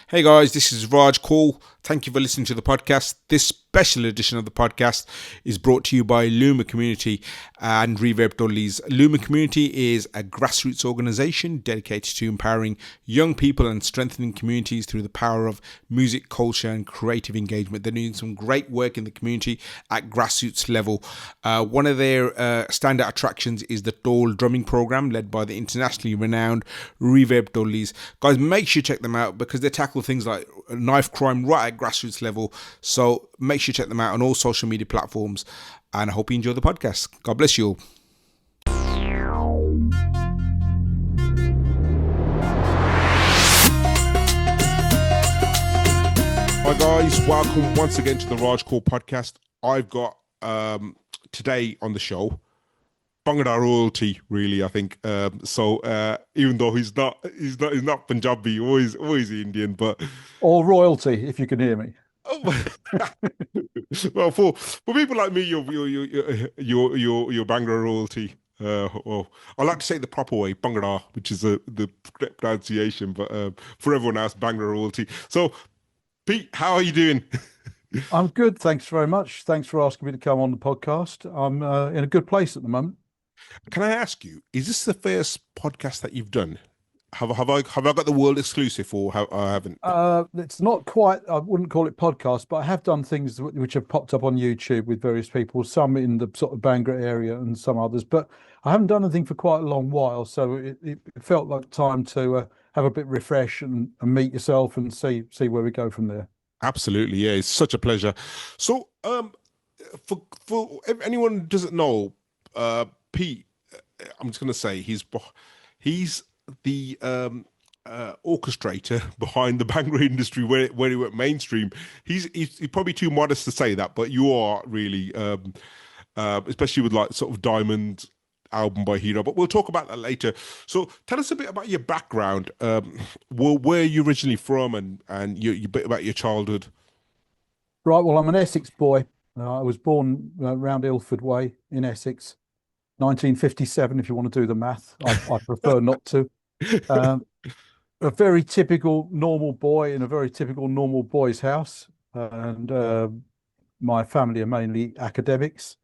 Hey guys, this is Kaul. Thank you for listening to the podcast. This special edition of the podcast is brought to you by Luma Community and Reverb Dudley's. Luma Community is a grassroots organisation dedicated to empowering young people and strengthening communities through the power of music, culture and creative engagement. They're doing some great work in the community at grassroots level. One of their standout attractions is the Dole drumming program led by the internationally renowned Reverb Dudley's. Guys, make sure you check them out because they tackle things like knife crime right at grassroots level. So make sure you check them out on all social media platforms, and I hope you enjoy the podcast. God bless you all. Hi guys, welcome once again to the Kaul podcast. I've got today on the show Bhangra royalty, really. I think even though he's not Punjabi, always Indian, but or royalty, if you can hear me. Well, for people like me, you're Bhangra royalty. Well, I like to say it the proper way, Bhangra, which is the pronunciation, but for everyone else, Bhangra royalty. So, Pete, how are you doing? I'm good, thanks very much. Thanks for asking me to come on the podcast. I'm in a good place at the moment. Can I ask you, is this the first podcast that you've done? Have I got the world exclusive, or I haven't? It's not quite. I wouldn't call it podcast, but I have done things which have popped up on YouTube with various people. Some in the sort of Bhangra area, and some others. But I haven't done anything for quite a long while, so it felt like time to have a bit refresh and meet yourself and see where we go from there. Absolutely, yeah, it's such a pleasure. So, for anyone who doesn't know, Pete, I'm just going to say he's the orchestrator behind the Bhangra industry where he went mainstream. He's probably too modest to say that, but you are really, especially with like sort of Diamond album by Heera. But we'll talk about that later. So tell us a bit about your background. Where are you originally from, and your bit about your childhood. Right. Well, I'm an Essex boy. I was born around Ilford way in Essex, 1957. If you want to do the math, I prefer not to. A very typical normal boy in a very typical normal boy's house, and my family are mainly academics.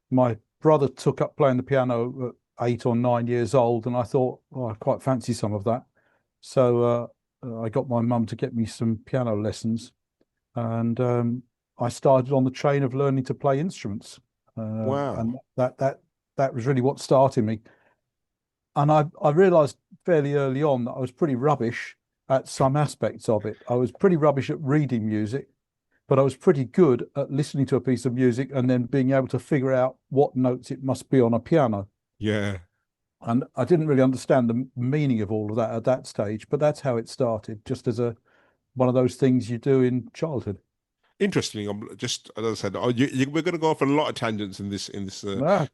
My brother took up playing the piano at 8 or 9 years old, and I thought, I quite fancy some of that. So I got my mum to get me some piano lessons, and I started on the train of learning to play instruments. Wow. And that was really what started me. And I realised fairly early on that I was pretty rubbish at some aspects of it. I was pretty rubbish at reading music, but I was pretty good at listening to a piece of music and then being able to figure out what notes it must be on a piano. Yeah. And I didn't really understand the meaning of all of that at that stage, but that's how it started, just as one of those things you do in childhood. Interesting. I'm just, as I said, we're going to go off on a lot of tangents in this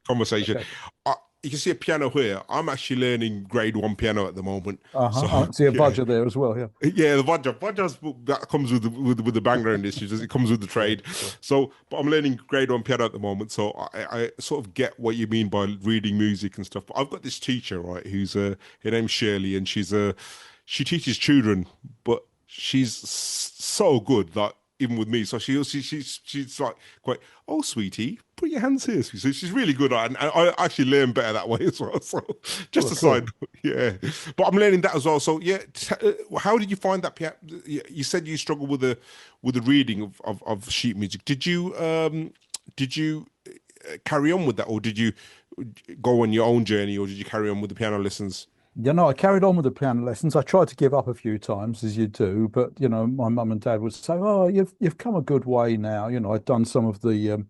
conversation. Okay. You can see a piano here. I'm actually learning grade 1 piano at the moment. So, I see a budget there as well. Yeah. Yeah, the budget that comes with the Bhangra industry. It comes with the trade. So, but I'm learning grade 1 piano at the moment. So I sort of get what you mean by reading music and stuff. But I've got this teacher, right, who's her name's Shirley, and she teaches children, but she's so good that even with me, so she's like quite, oh sweetie, put your hands here. So she's really good at it, and I actually learn better that way as well. So just a side note, yeah. But I'm learning that as well. So yeah, how did you find that piano? You said you struggled with the reading of sheet music. Did you carry on with that, or did you go on your own journey, or did you carry on with the piano lessons? I carried on with the piano lessons. I tried to give up a few times, as you do, but my mum and dad would say, "Oh, you've come a good way now." I'd done some of the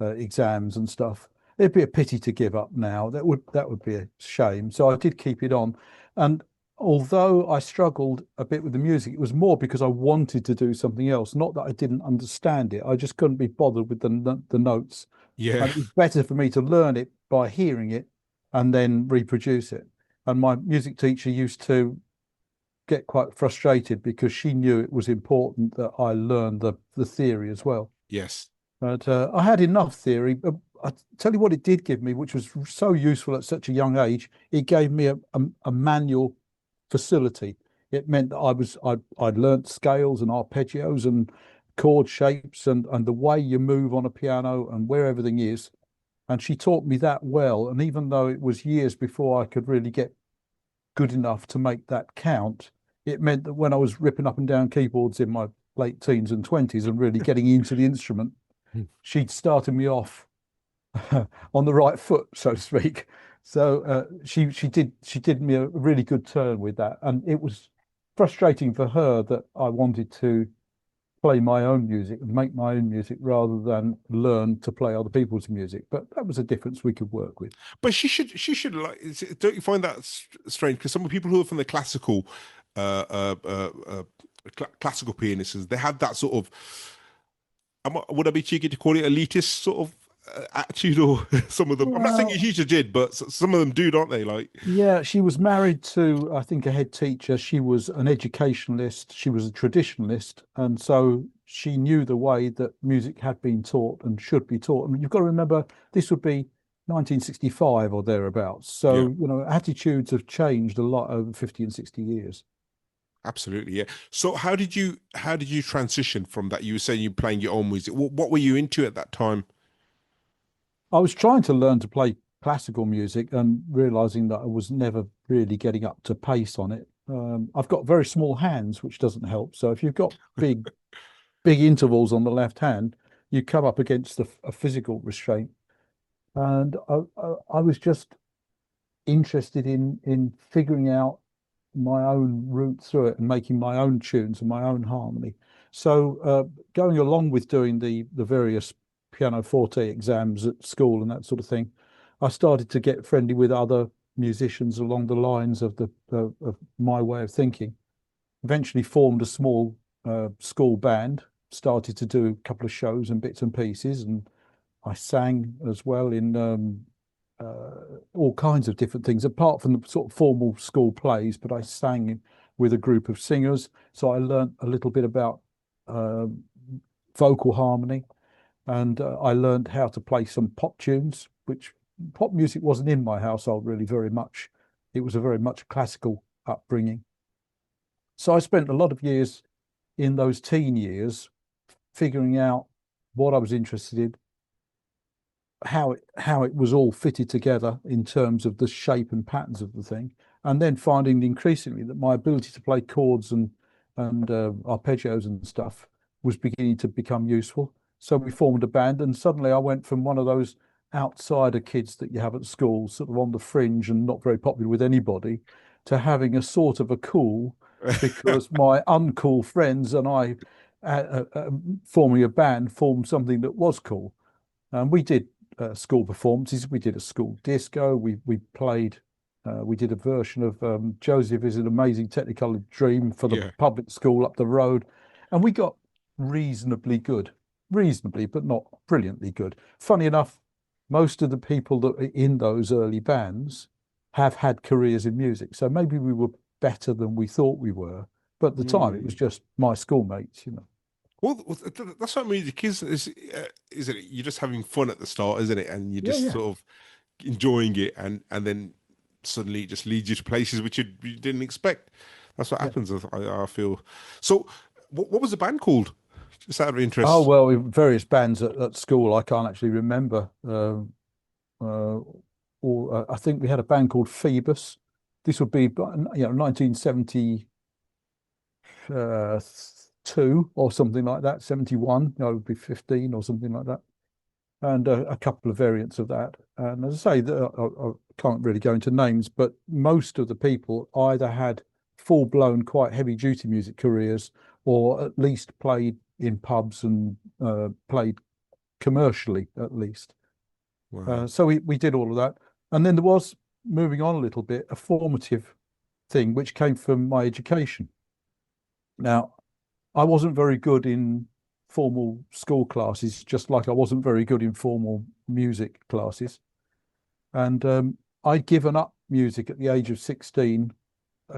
exams and stuff. It'd be a pity to give up now. That would be a shame. So I did keep it on, and although I struggled a bit with the music, it was more because I wanted to do something else. Not that I didn't understand it. I just couldn't be bothered with the notes. Yeah, and it was better for me to learn it by hearing it and then reproduce it. And my music teacher used to get quite frustrated because she knew it was important that I learned the theory as well. Yes. But I had enough theory. I tell you what it did give me, which was so useful at such a young age. It gave me a manual facility. It meant that I'd learnt scales and arpeggios and chord shapes and the way you move on a piano and where everything is. And she taught me that well. And even though it was years before I could really get good enough to make that count, it meant that when I was ripping up and down keyboards in my late teens and 20s and really getting into the instrument, she'd started me off on the right foot, so to speak. So she did me a really good turn with that, and it was frustrating for her that I wanted to play my own music and make my own music rather than learn to play other people's music. But that was a difference we could work with. But she should like. Don't you find that strange? Because some people who are from the classical, classical pianists, they have that sort of. Would I be cheeky to call it elitist sort of attitude, or some of them? I'm not saying Well, she did, but some of them do, don't they? Like, yeah, she was married to, I think, a head teacher. She was an educationalist. She was a traditionalist. And so she knew the way that music had been taught and should be taught. I mean, you've got to remember this would be 1965 or thereabouts. yeah, So, attitudes have changed a lot over 50 and 60 years. absolutely, yeah. So how did you transition from that? You were saying you were playing your own music. What were you into at that time? I was trying to learn to play classical music and realizing that I was never really getting up to pace on it. I've got very small hands, which doesn't help. So if you've got big intervals on the left hand, you come up against a physical restraint. And I was just interested in figuring out my own route through it and making my own tunes and my own harmony. So going along with doing the various pianoforte exams at school and that sort of thing, I started to get friendly with other musicians along the lines of the of my way of thinking. Eventually formed a small school band, started to do a couple of shows and bits and pieces, and I sang as well in all kinds of different things, apart from the sort of formal school plays, but I sang with a group of singers. So I learnt a little bit about uh, vocal harmony, and I learned how to play some pop tunes, which pop music wasn't in my household really very much. It was a very much classical upbringing. So I spent a lot of years in those teen years figuring out what I was interested in, how it was all fitted together in terms of the shape and patterns of the thing, and then finding increasingly that my ability to play chords and arpeggios and stuff was beginning to become useful. So we formed a band, and suddenly I went from one of those outsider kids that you have at school, sort of on the fringe and not very popular with anybody, to having a sort of a cool, because my uncool friends and I, forming a band, formed something that was cool. And we did school performances. We did a school disco. We played. We did a version of Joseph is an Amazing Technicolor Dream for the Yeah. public school up the road, and we got reasonably good, reasonably, but not brilliantly good. Funny enough, most of the people that are in those early bands have had careers in music, so maybe we were better than we thought we were. But at the time, it was Mm. just my schoolmates. Well, that's what music is, isn't it? You're just having fun at the start, isn't it? And you're Yeah, just yeah, sort of enjoying it, and then suddenly it just leads you to places which you didn't expect. That's what yeah. happens. I feel. So, what was the band called? Just out of Oh interest. well, in various bands at school, I can't actually remember. Or I think we had a band called Phoebus. This would be, 1972 or something like that. 71. I would be 15 or something like that, and a couple of variants of that. And as I say, I can't really go into names, but most of the people either had full-blown, quite heavy-duty music careers, or at least played in pubs and played commercially, at least. Wow. So we did all of that. And then there was, moving on a little bit, a formative thing which came from my education. Now, I wasn't very good in formal school classes, just like I wasn't very good in formal music classes. And I'd given up music at the age of 16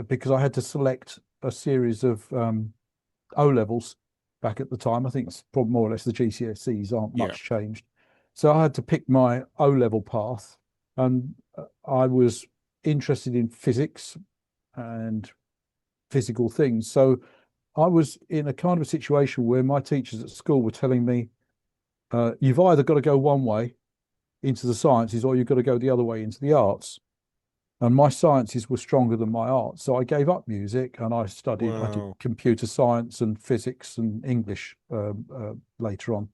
because I had to select a series of O levels back at the time. I think it's probably more or less the GCSEs aren't Yeah. much changed. So I had to pick my O level path, and I was interested in physics and physical things. So I was in a kind of a situation where my teachers at school were telling me, you've either got to go one way into the sciences or you've got to go the other way into the arts. And my sciences were stronger than my arts. So I gave up music and I did Wow. computer science and physics and English later on.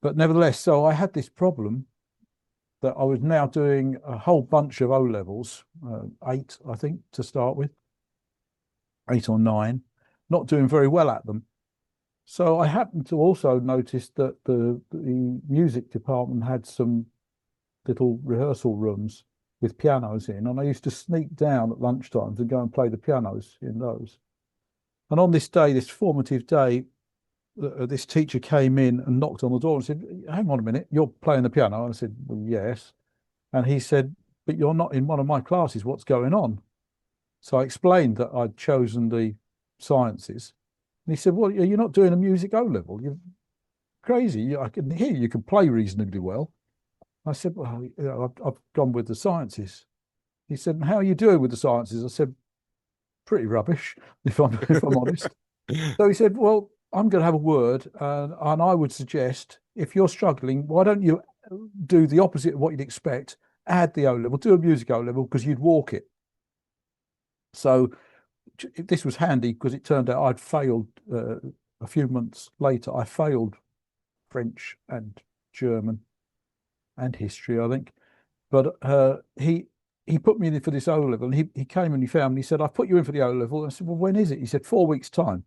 But nevertheless, so I had this problem that I was now doing a whole bunch of O levels, 8, I think, to start with, 8 or 9, not doing very well at them. So I happened to also notice that the music department had some little rehearsal rooms with pianos in, and I used to sneak down at lunchtimes and go and play the pianos in those. And on this day, this formative day, this teacher came in and knocked on the door and said, "Hang on a minute, you're playing the piano?" And I said, "Well, yes." And he said, "But you're not in one of my classes. What's going on?" So I explained that I'd chosen the sciences. And he said, "Well, you're not doing a music O level. You're crazy. I can hear you can play reasonably well." I said, "Well, you know, I've gone with the sciences." He said, "How are you doing with the sciences?" I said, "Pretty rubbish, if I'm honest." So he said, "Well, I'm going to have a word, and I would suggest if you're struggling, why don't you do the opposite of what you'd expect? Add the O level, do a music O level because you'd walk it." So this was handy because it turned out I'd failed a few months later. I failed French and German and history, I think. But he put me in for this O level, and he came and he found me. He said, "I've put you in for the O level." I said, "Well, when is it?" He said, "4 weeks' time."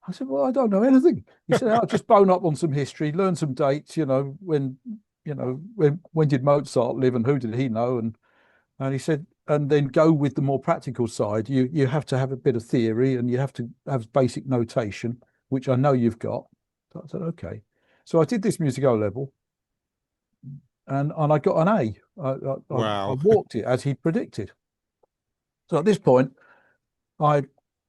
I said, "Well, I don't know anything." He said, "I'll just bone up on some history, learn some dates, when did Mozart live and who did he know?" And he said, "And then go with the more practical side. You have to have a bit of theory and you have to have basic notation, which I know you've got." So I said, "Okay." So I did this music O level, and I got an A. I Wow. walked it as he predicted. So at this point, I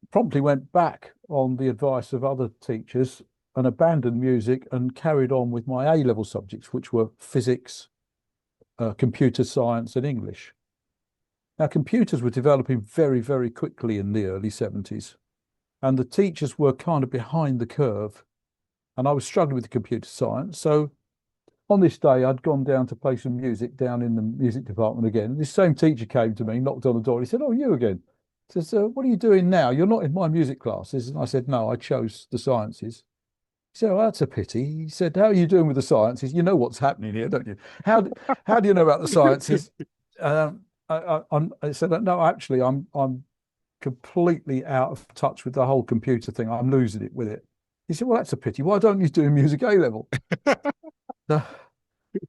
promptly went back on the advice of other teachers and abandoned music and carried on with my A level subjects, which were physics, computer science, and English. Now, computers were developing very, very quickly in the early 70s, and the teachers were kind of behind the curve. And I was struggling with computer science. So on this day, I'd gone down to play some music down in the music department again. This same teacher came to me, knocked on the door. He said, "Oh, you again?" He says, "What are you doing now? You're not in my music classes." And I said, "No, I chose the sciences." He said, "Oh, that's a pity." He said, "How are you doing with the sciences? You know what's happening here, don't you? How do you know about the sciences?" I said, "No, actually, I'm completely out of touch with the whole computer thing. I'm losing it with it." He said, "Well, that's a pity. Why don't you do music A level?" No.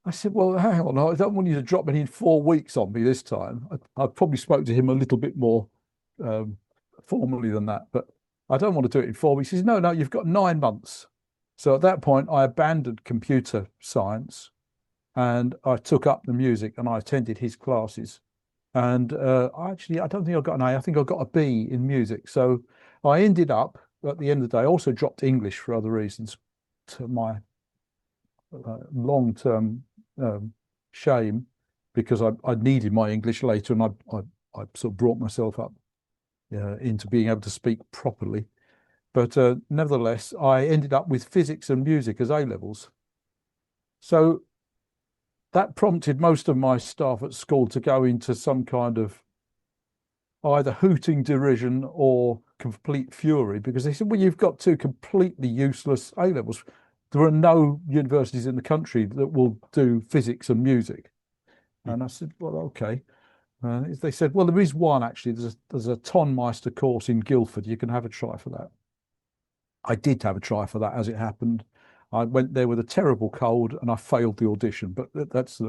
I said, "Well, hang on. I don't want you to drop me in 4 weeks on me this time." I probably spoke to him a little bit more um, formally than that, but I don't want to do it in 4 weeks. He says, "No, no, you've got 9 months." So at that point, I abandoned computer science and I took up the music and I attended his classes. And I don't think I got an A. I think I got a B in music. So I ended up at the end of the day, I also dropped English for other reasons, to my long-term shame, because I needed my English later, and I sort of brought myself up into being able to speak properly. But nevertheless, I ended up with physics and music as A levels. So that prompted most of my staff at school to go into some kind of either hooting derision or complete fury, because they said, "Well, you've got two completely useless A levels. There are no universities in the country that will do physics and music." And I said, "Well, okay." They said, "Well, there is one actually. There's a Tonmeister course in Guildford. You can have a try for that." I did have a try for that, as it happened. I went there with a terrible cold and I failed the audition, but that's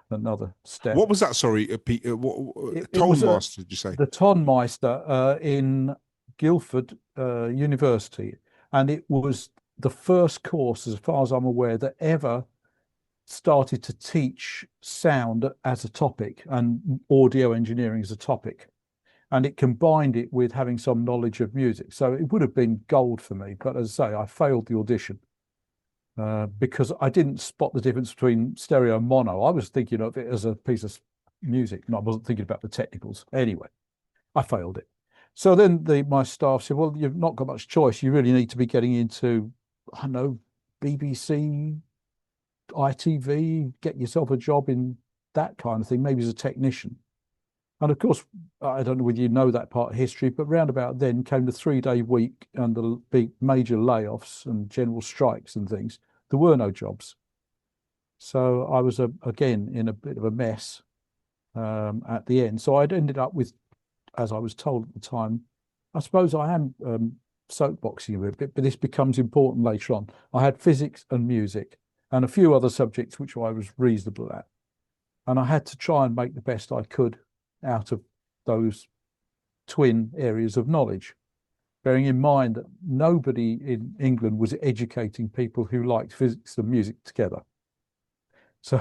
another step. What was that? Sorry, Pete. It Tone was Master, did you say? the Tonmeister in Guildford University, and it was the first course, as far as I'm aware, that ever started to teach sound as a topic and audio engineering as a topic. And it combined it with having some knowledge of music. So it would have been gold for me. But as I say, I failed the audition because I didn't spot the difference between stereo and mono. I was thinking of it as a piece of music, and I wasn't thinking about the technicals. Anyway, I failed it. So then my staff said, well, you've not got much choice. You really need to be getting into, I don't know, BBC, ITV, get yourself a job in that kind of thing, maybe as a technician. And of course, I don't know whether you know that part of history, but round about then came the 3-day week and the big major layoffs and general strikes and things. There were no jobs. So I was, again, in a bit of a mess at the end. So I'd ended up with, as I was told at the time, I suppose I am soapboxing a bit, but this becomes important later on. I had physics and music and a few other subjects which I was reasonable at. And I had to try and make the best I could out of those twin areas of knowledge, bearing in mind that nobody in England was educating people who liked physics and music together. So,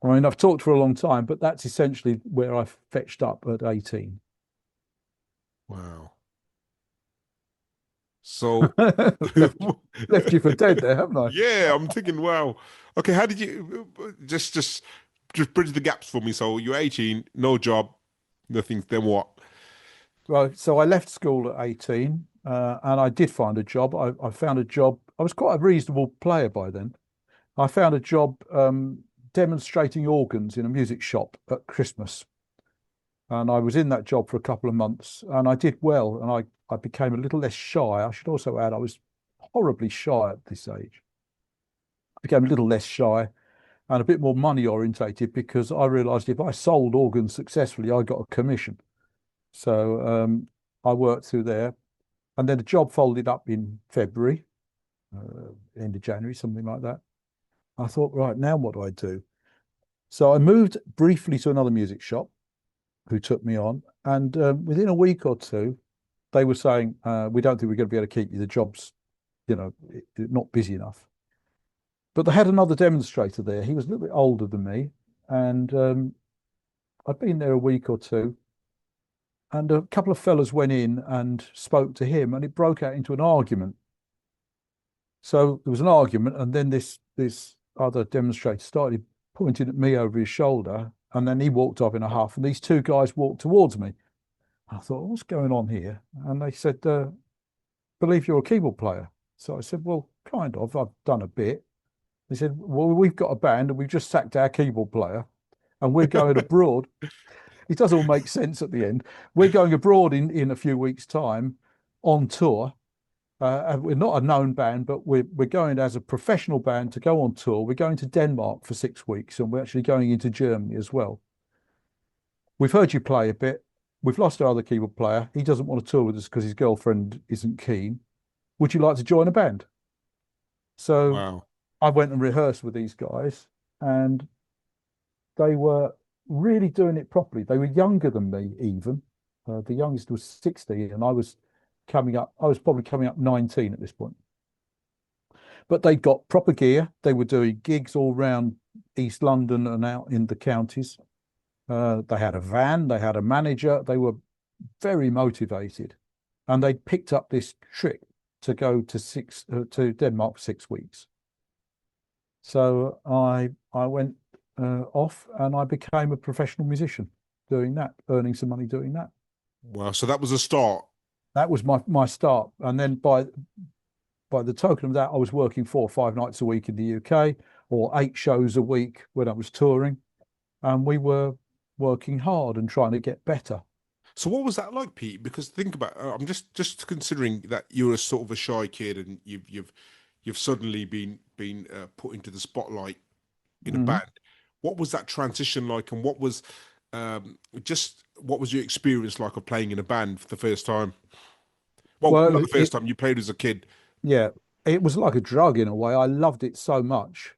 I mean, I've talked for a long time, but that's essentially where I fetched up at 18. Wow. So, left, left you for dead there, haven't I? yeah, I'm thinking, wow. Okay, how did you just bridge the gaps for me? So you're 18, no job, nothing. Then what? Well, so I left school at 18, and I did find a job. I found a job. I was quite a reasonable player by then. I found a job demonstrating organs in a music shop at Christmas. And I was in that job for a couple of months and I did well. And I became a little less shy. I should also add, I was horribly shy at this age. I became a little less shy and a bit more money orientated because I realized if I sold organs successfully, I got a commission. So I worked through there. And then the job folded up in February, end of January, something like that. I thought, right, now what do I do? So I moved briefly to another music shop who took me on. And within a week or two, they were saying, we don't think we're going to be able to keep you. The job's, not busy enough. But they had another demonstrator there. He was a little bit older than me. And I'd been there a week or two. And a couple of fellas went in and spoke to him, and it broke out into an argument. So there was an argument, and then this other demonstrator started pointing at me over his shoulder, and then he walked off in a huff, and these two guys walked towards me. I thought, what's going on here? And they said, believe you're a keyboard player. So I said, well, kind of, I've done a bit. They said, well, we've got a band and we've just sacked our keyboard player and we're going abroad. It does all make sense at the end. We're going abroad in a few weeks' time on tour. And we're not a known band, but we're going as a professional band to go on tour. We're going to Denmark for 6 weeks, and we're actually going into Germany as well. We've heard you play a bit. We've lost our other keyboard player. He doesn't want to tour with us because his girlfriend isn't keen. Would you like to join a band? So Wow. I went and rehearsed with these guys, and they were really doing it properly. They were younger than me, even. The youngest was 60, and I was probably coming up 19 at this point. But they got proper gear. They were doing gigs all around East London and out in the counties. They had a van, they had a manager. They were very motivated, and they picked up this trick to go to Denmark for 6 weeks. So I went off and I became a professional musician doing that, earning some money doing that. Wow. So that was a start. That was my start. And then by the token of that, I was working 4 or 5 nights a week in the UK, or 8 shows a week when I was touring. And we were working hard and trying to get better. So what was that like, Pete? Because think about, I'm just considering that you're a sort of a shy kid and you've suddenly been put into the spotlight in a band. What was that transition like, and what was your experience like of playing in a band for the first time? Well, not the first time you played as a kid. Yeah, it was like a drug in a way. I loved it so much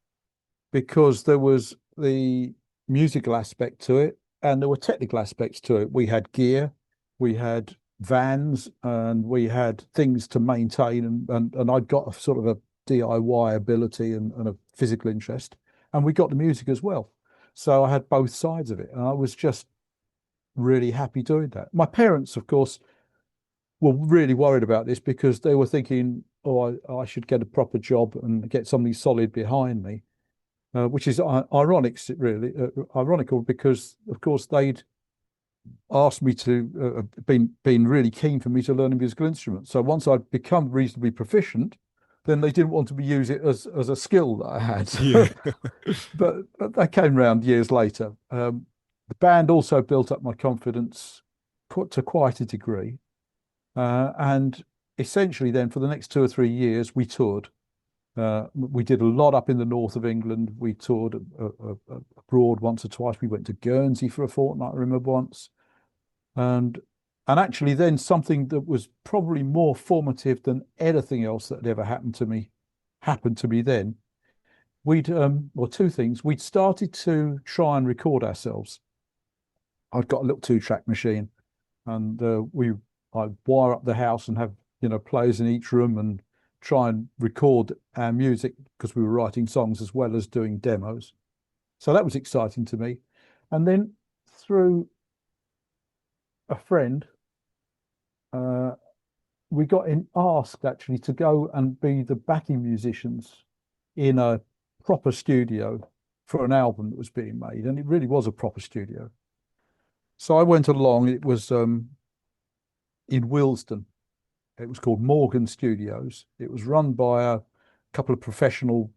because there was the musical aspect to it and there were technical aspects to it. We had gear, we had vans, and we had things to maintain, and I'd got a sort of a DIY ability and a physical interest, and we got the music as well. So I had both sides of it, and I was just really happy doing that. My parents, of course, were really worried about this because they were thinking, oh, I should get a proper job and get something solid behind me, which is ironic, really, ironical because, of course, they'd asked me to been really keen for me to learn a musical instrument. So once I'd become reasonably proficient, then they didn't want to use it as a skill that I had. Yeah. But that came round years later. The band also built up my confidence to quite a degree. And essentially then for the next 2 or 3 years, we toured. We did a lot up in the north of England. We toured abroad once or twice. We went to Guernsey for a fortnight, I remember once. And actually then something that was probably more formative than anything else that had ever happened to me then. Well, two things. We'd started to try and record ourselves. I'd got a little 2-track machine, and I'd wire up the house and have players in each room and try and record our music because we were writing songs as well as doing demos. So that was exciting to me. And then through a friend, we got asked actually to go and be the backing musicians in a proper studio for an album that was being made, and it really was a proper studio. So I went along. It was in Willesden. It was called Morgan Studios. It was run by a couple of professional,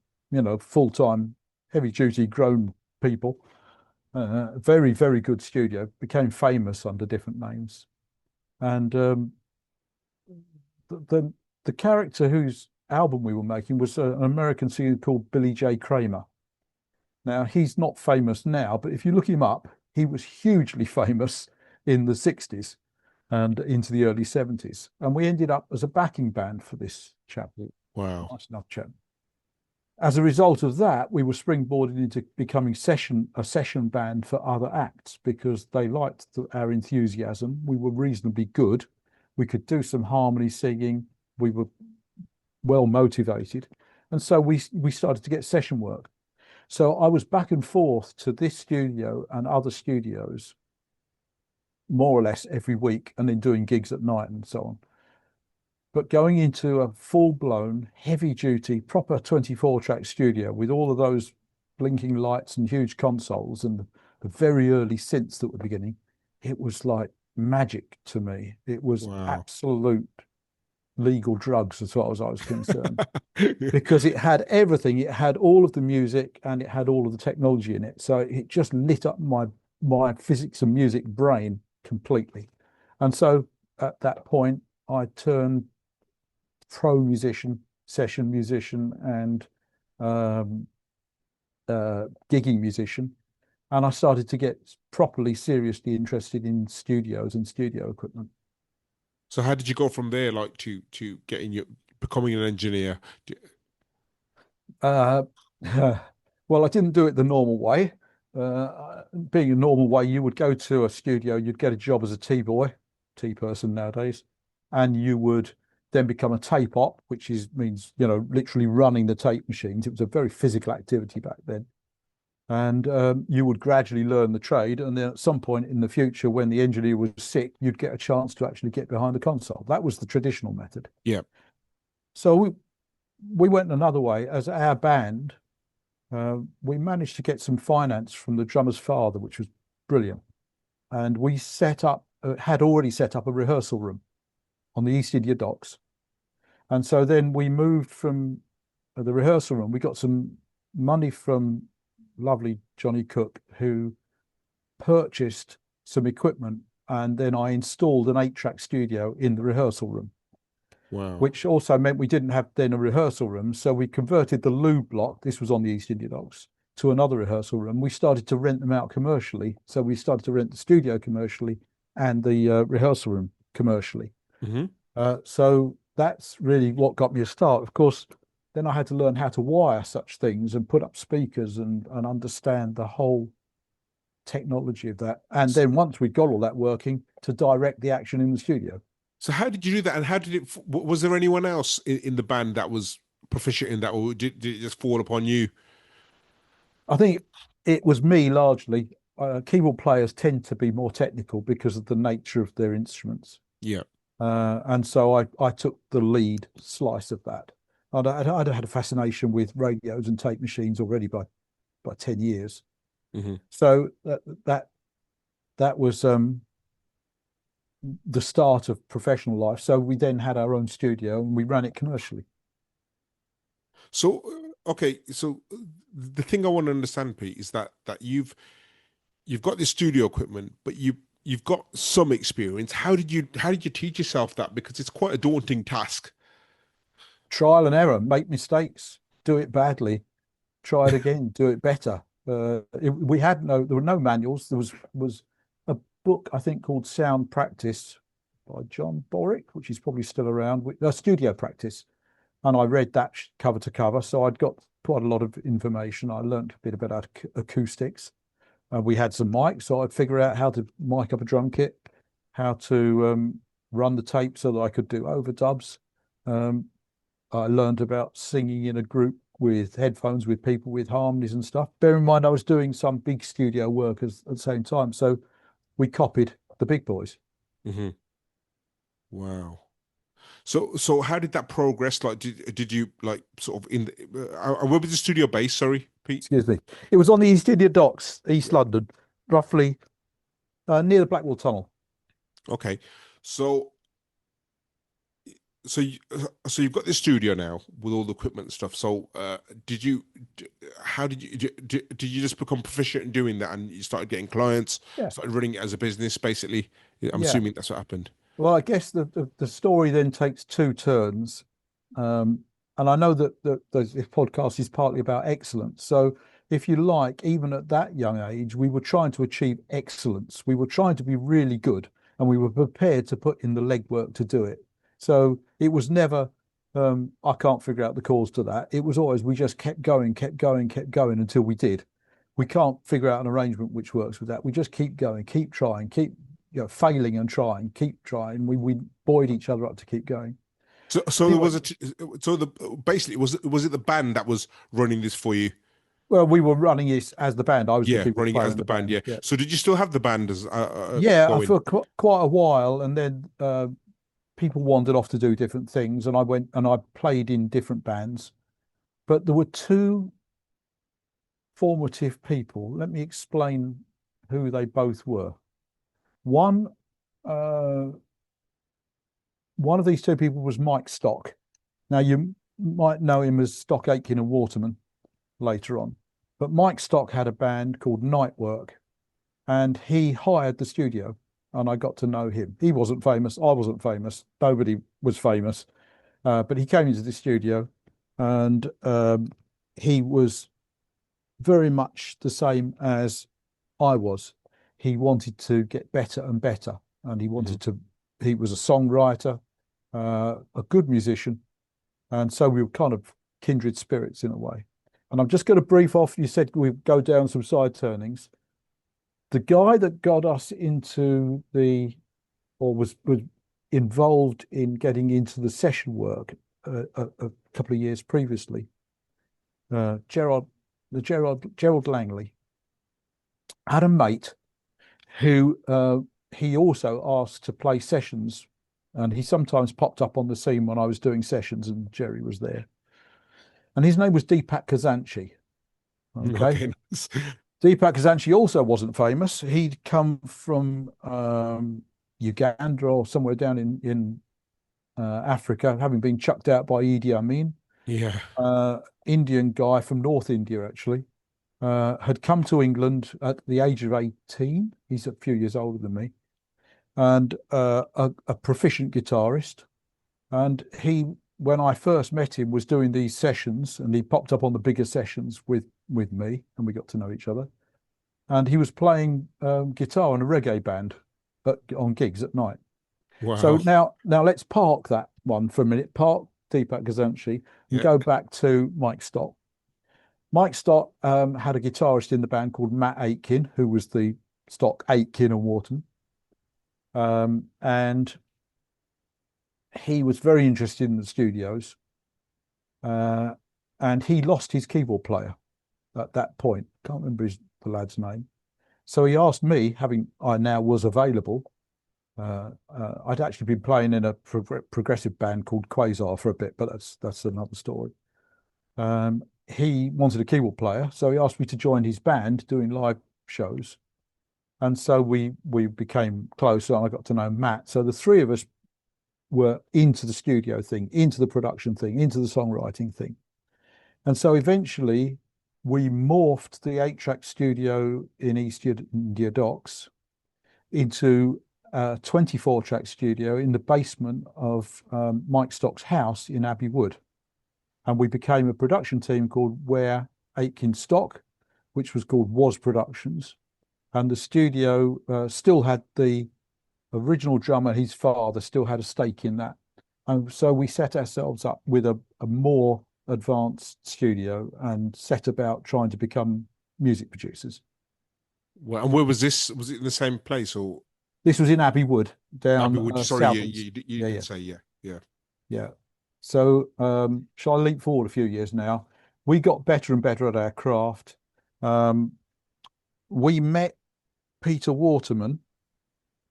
full-time, heavy-duty grown people. Very, very good studio. Became famous under different names. And the character whose album we were making was an American singer called Billy J. Kramer. Now, he's not famous now, but if you look him up, he was hugely famous in the 60s and into the early 70s. And we ended up as a backing band for this chap. Wow. Nice enough chap. As a result of that, we were springboarded into becoming a session band for other acts because they liked our enthusiasm. We were reasonably good. We could do some harmony singing. We were well motivated. And so we started to get session work. So I was back and forth to this studio and other studios more or less every week, and then doing gigs at night and so on. But going into a full-blown, heavy-duty, proper 24-track studio with all of those blinking lights and huge consoles and the very early synths that were beginning, it was like magic to me. It was absolute legal drugs as far as I was concerned. Because it had everything. It had all of the music and it had all of the technology in it. So it just lit up my physics and music brain completely. And so at that point, I turned pro musician, session musician, and gigging musician. And I started to get properly, seriously interested in studios and studio equipment. So how did you go from there, like to becoming an engineer? Well, I didn't do it the normal way. Being a normal way, you would go to a studio, you'd get a job as a T-boy, T-person nowadays, and you would then become a tape op, which means literally running the tape machines. It was a very physical activity back then. And you would gradually learn the trade. And then at some point in the future, when the engineer was sick, you'd get a chance to actually get behind the console. That was the traditional method. Yeah. So we went another way. As our band, we managed to get some finance from the drummer's father, which was brilliant. And we had already set up a rehearsal room on the East India Docks. And so then we moved from the rehearsal room. We got some money from lovely Johnny Cook, who purchased some equipment, and then I installed an 8-track studio in the rehearsal room. Wow. Which also meant we didn't have then a rehearsal room. So we converted the loo block, this was on the East India Docks, to another rehearsal room. We started to rent them out commercially. So we started to rent the studio commercially and the rehearsal room commercially. Mm-hmm. So that's really what got me a start. Of course, then I had to learn how to wire such things and put up speakers and understand the whole technology of that. And then once we'd got all that working, to direct the action in the studio. So how did you do that? And how did it, was there anyone else in the band that was proficient in that, or did it just fall upon you? I think it was me largely. Keyboard players tend to be more technical because of the nature of their instruments. Yeah. And so I took the lead slice of that. I'd had a fascination with radios and tape machines already by 10 years. Mm-hmm. So that was the start of professional life. So we then had our own studio and we ran it commercially. So okay, so the thing I want to understand, Pete, is that you've got this studio equipment, but you've got some experience. How did you teach yourself that? Because it's quite a daunting task. Trial and error, make mistakes, do it badly, try it again, do it better. There were no manuals. There was a book I think called Sound Practice by John Borick, which is probably still around. Studio Practice, and I read that cover to cover. So I'd got quite a lot of information. I learned a bit about acoustics. We had some mics, so I'd figure out how to mic up a drum kit, how to run the tape so that I could do overdubs. Um, I learned about singing in a group with headphones with people with harmonies and stuff. Bear in mind, I was doing some big studio work at the same time, so we copied the big boys. Hmm. Wow. So how did that progress? Like, did you like sort of in the, where was the studio based? Sorry, Pete. Excuse me. It was on the East India Docks, East London, roughly near the Blackwall Tunnel. Okay, so so you've got this studio now with all the equipment and stuff. So did you? How did you? Did you just become proficient in doing that, and you started getting clients, Yeah, started running it as a business, basically? I'm yeah. assuming that's what happened. Well, I guess the story then takes two turns. Um, and I know that this podcast is partly about excellence. So, if you like, even at that young age, we were trying to achieve excellence. We were trying to be really good, and we were prepared to put in the legwork to do it. So it was never, I can't figure out the cause to that. It was always we just kept going, kept going, kept going until we did. We can't figure out an arrangement which works with that. We just keep going, keep trying, keep failing and trying, keep trying. We buoyed each other up to keep going. So there Anyway, was so the basically was it the band that was running this for you? well, we were running this as the band. I was the Yeah, keyboard running it player as in the the band. band. Yeah. Yeah, So did you still have the band as yeah, going? for quite a while, and then people wandered off to do different things, and I went and I played in different bands. But there were two formative people. Let me explain who they both were. One, uh, one of these two people was Mike Stock. Now you might know him as Stock Aitken and Waterman later on, but Mike Stock had a band called Nightwork, and he hired the studio, and I got to know him. He wasn't famous. I wasn't famous. Nobody was famous, but he came into the studio, and he was very much the same as I was. He wanted to get better and better, and he Mhm. wanted to. He was a songwriter, a good musician, and so we were kind of kindred spirits in a way. And I'm just going to brief off. You said we go down some side turnings. The guy that got us into or was involved in getting into the session work a couple of years previously, Gerald, Gerald Langley, had a mate who he also asked to play sessions, and he sometimes popped up on the scene when I was doing sessions, and Jerry was there. And his name was Deepak Kazanchi. Okay. Okay. Nice. Deepak Kazanchi also wasn't famous. He'd come from Uganda or somewhere down in Africa, having been chucked out by Idi Amin. Yeah. Indian guy from North India, actually, had come to England at the age of 18. He's a few years older than me, and a proficient guitarist. And he, when I first met him, was doing these sessions, and he popped up on the bigger sessions with me, and we got to know each other. And he was playing guitar in a reggae band on gigs at night. So Wow. now let's park that one for a minute. Park Deepak Gazanchi and Yeah. go back to Mike Stott. Mike Stott had a guitarist in the band called Matt Aitken, who was the Stock Aitken and Wharton. And he was very interested in the studios. And he lost his keyboard player at that point. Can't remember the lad's name. So he asked me, having I now was available. I'd actually been playing in a progressive band called Quasar for a bit, but that's another story. He wanted a keyboard player, so he asked me to join his band doing live shows. And so we became close, and I got to know Matt. So the three of us were into the studio thing, into the production thing, into the songwriting thing. And so eventually we morphed the 8-track studio in East India Docks into a 24-track studio in the basement of Mike Stock's house in Abbey Wood. And we became a production team called Ware, Aitken Stock, which was called Was Productions. And the studio still had the original drummer, his father, still had a stake in that. And so we set ourselves up with a more advanced studio and set about trying to become music producers. Well, and where was this? Was it in the same place or This was in Abbey Wood, Abbey down Wood? Sorry, Southeast. you Yeah, did yeah, say yeah. yeah. So shall I leap forward a few years now? We got better and better at our craft. We met Peter Waterman,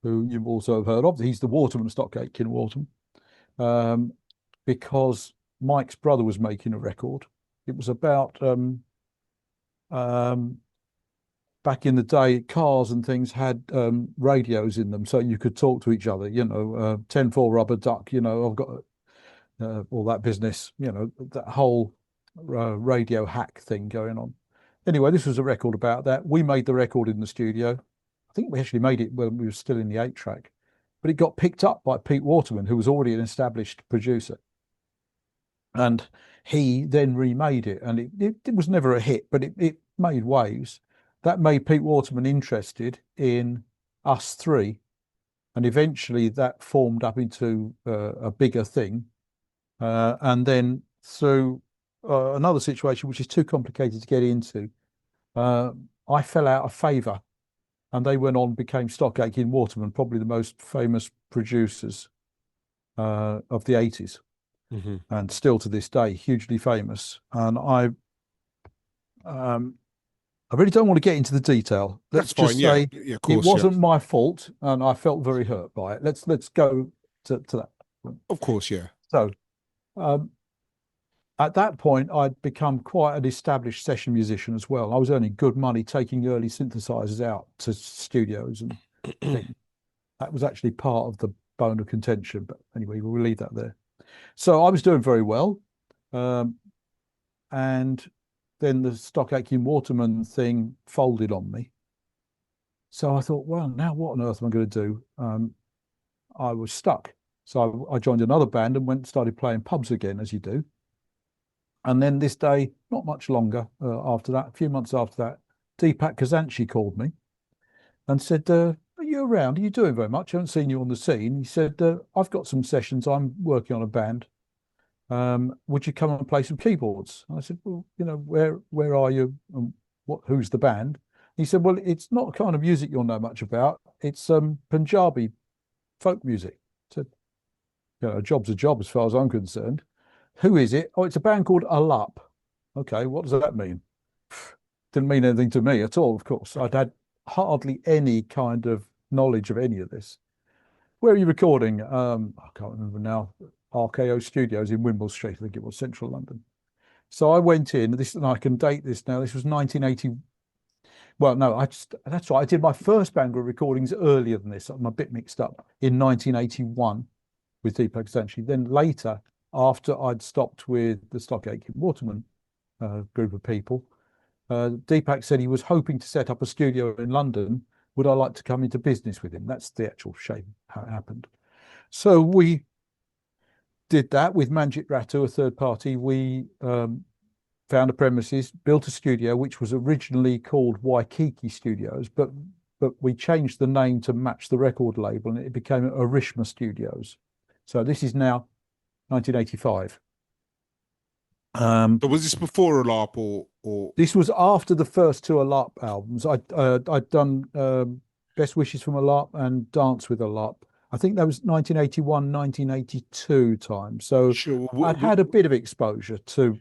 who you've also heard of. He's the Waterman of Stock Aitken Waterman, because Mike's brother was making a record. It was about back in the day, cars and things had radios in them, so you could talk to each other. 10-4 rubber duck. I've got all that business. That whole radio hack thing going on. Anyway, this was a record about that. We made the record in the studio. I think we actually made it when we were still in the 8-track, but it got picked up by Pete Waterman, who was already an established producer. And he then remade it, and it was never a hit, but it made waves. That made Pete Waterman interested in us three, and eventually that formed up into a bigger thing. And then through another situation, which is too complicated to get into, I fell out of favour, and they went on, became Stock Aitken Waterman, probably the most famous producers of the 80s. Mm-hmm. And still to this day, hugely famous. And I really don't want to get into the detail. Let's That's just fine. say Yeah, of it course. wasn't my fault, and I felt very hurt by it. Let's go to that. Of course, yeah. So at that point, I'd become quite an established session musician as well. I was earning good money taking early synthesizers out to studios and things. That was actually part of the bone of contention. But anyway, we'll leave that there. So I was doing very well. And then the Stock Aitken Waterman thing folded on me. So I thought, well, now what on earth am I going to do? I was stuck. So I joined another band and started playing pubs again, as you do. And then this day, not much longer after that, a few months after that, Deepak Kazanchi called me and said, are you around? Are you doing very much? I haven't seen you on the scene. He said, I've got some sessions. I'm working on a band. Would you come and play some keyboards? I said, well, where are you? And who's the band? He said, well, it's not the kind of music you'll know much about. It's Punjabi folk music. I said, a job's a job as far as I'm concerned. Who is it? Oh, it's a band called Alup. Okay, what does that mean? Didn't mean anything to me at all, of course. I'd had hardly any kind of knowledge of any of this. Where are you recording? I can't remember now. RKO Studios in Wimble Street, I think it was, central London. So I went in, and I can date this now. This was 1980. Well, no, that's right. I did my first Bhangra recordings earlier than this. I'm a bit mixed up, in 1981 with Deepak Kazanchi. Then later, after I'd stopped with the Stock Aitken Waterman group of people, Deepak said he was hoping to set up a studio in London. Would I like to come into business with him? That's the actual shape how it happened. So we did that with Manjit Ratu, a third party. We found a premises, built a studio, which was originally called Waikiki Studios, but we changed the name to match the record label, and it became Arishma Studios. So this is now 1985. So was this before a LARP or? This was after the first two LARP albums. I'd done Best Wishes from a LARP and Dance with a LARP. I think that was 1981, 1982 time. So sure, I'd had a bit of exposure to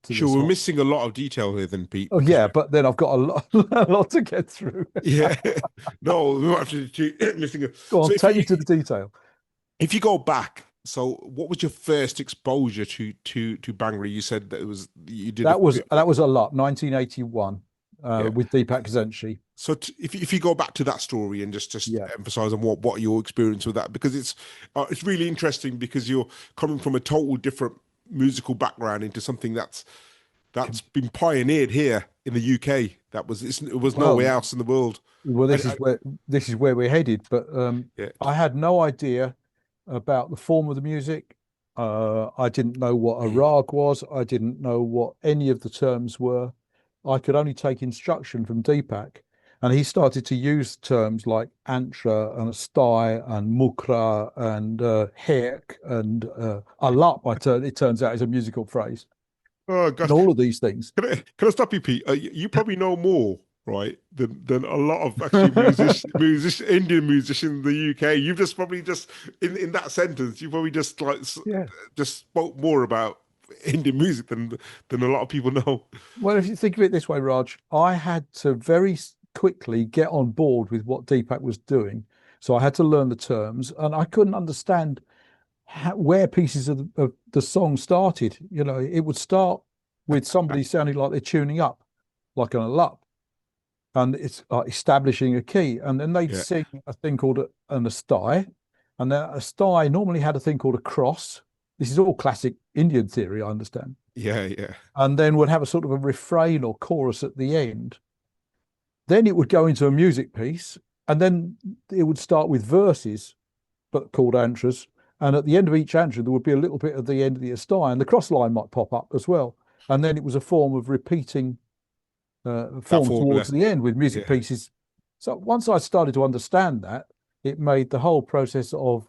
sure, we're missing a lot of detail here then, Pete. Oh yeah, but then I've got a lot to get through. Yeah. No, we might have to missing Go on, so take me to the detail. If you go back, so what was your first exposure to Bhangra? You said that it was you did that was a lot, 1981. Yeah. with Deepak Kazanshi. So if you go back to that story and just Yeah. emphasize on what your experience with that, because it's really interesting because you're coming from a total different musical background into something that's been pioneered here in the UK. It was nowhere Well, else in the world. well, I, I, this is where we're headed. But yeah, I had no idea about the form of the music. I didn't know what a rag was. I didn't know what any of the terms were. I could only take instruction from Deepak, and he started to use terms like antra and sty and mukra and hek and alap. It turns out is a musical phrase, oh and gosh, all of these things. can I stop you, Pete? You probably know more, right, than a lot of actually Indian musicians in the UK. You've just probably just in that sentence, you probably just Yeah. just spoke more about Indian music than a lot of people know. Well, if you think of it this way, Raj, I had to very quickly get on board with what Deepak was doing. So I had to learn the terms, and I couldn't understand where pieces of the song started. You know, it would start with somebody sounding like they're tuning up, like an alap, and it's establishing a key. And then they'd Yeah, sing a thing called an astai, and then a astai normally had a thing called a cross. This is all classic Indian theory, I understand. yeah. And then would have a sort of a refrain or chorus at the end. Then it would go into a music piece, and then it would start with verses, but called antras. And at the end of each antra, there would be a little bit at the end of the astai, and the cross line might pop up as well. And then it was a form of repeating That form formula. towards the end with music Yeah. pieces. So once I started to understand that, it made the whole process of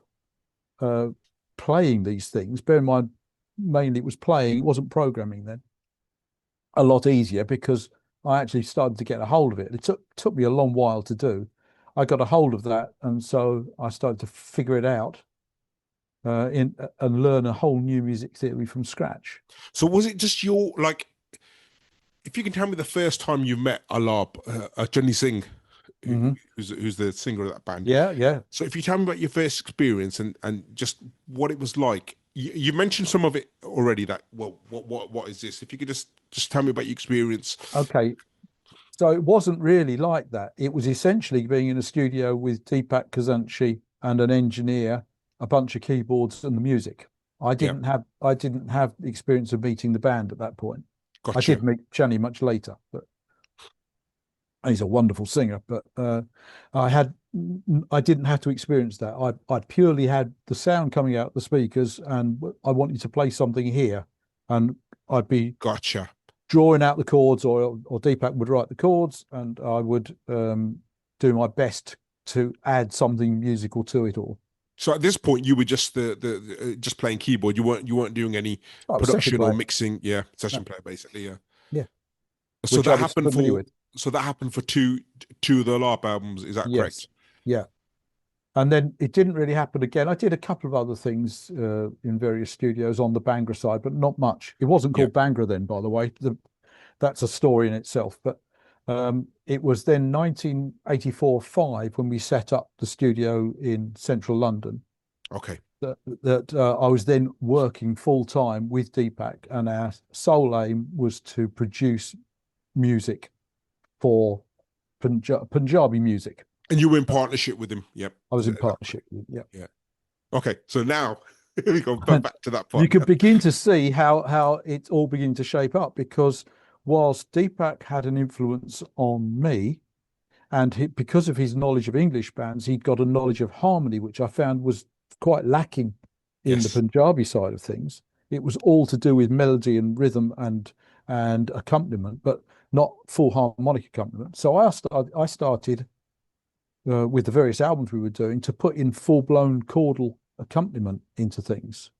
uh, playing these things, bear in mind, mainly it was playing, it wasn't programming then, a lot easier because I actually started to get a hold of it. It took me a long while to do. I got a hold of that, and so I started to figure it out and learn a whole new music theory from scratch. So was it just your like? If you can tell me the first time you met Alab, Johnny Singh, Hmm. who's the singer of that band. Yeah, yeah. So if you tell me about your first experience and just what it was like, you mentioned some of it already. That well, what is this? If you could just tell me about your experience. Okay. So it wasn't really like that. It was essentially being in a studio with Deepak Kazanshi and an engineer, a bunch of keyboards and the music. Yeah, I didn't have the experience of meeting the band at that point. I gotcha. did meet Chani much later, but he's a wonderful singer. But I didn't have to experience that. I purely had the sound coming out the speakers, and I wanted to play something here, and I'd be Gotcha. drawing out the chords, or Deepak would write the chords, and I would do my best to add something musical to it all. So at this point, you were just the just playing keyboard. You weren't doing any I was session production or player, mixing. Yeah, no, session player basically. Yeah. yeah, So which I that was happened familiar for with. two of the LARP albums. Is that Yes, correct? yeah. And then it didn't really happen again. I did a couple of other things in various studios on the Bhangra side, but not much. It wasn't Yeah. called Bhangra then, by the way. That's a story in itself. But it was then 1984-5 when we set up the studio in central London Okay. that I was then working full time with Deepak, and our sole aim was to produce music for Punjabi music. And you were in partnership with him. Yep. I was Is in that correct? partnership with, yeah. Yeah. Okay. So now we go And back to that you part. could begin to see how it's all beginning to shape up, because whilst Deepak had an influence on me, and because of his knowledge of English bands, he'd got a knowledge of harmony, which I found was quite lacking in the Yes. Punjabi side of things. It was all to do with melody and rhythm and accompaniment, but not full harmonic accompaniment. So I started with the various albums we were doing to put in full blown chordal accompaniment into things.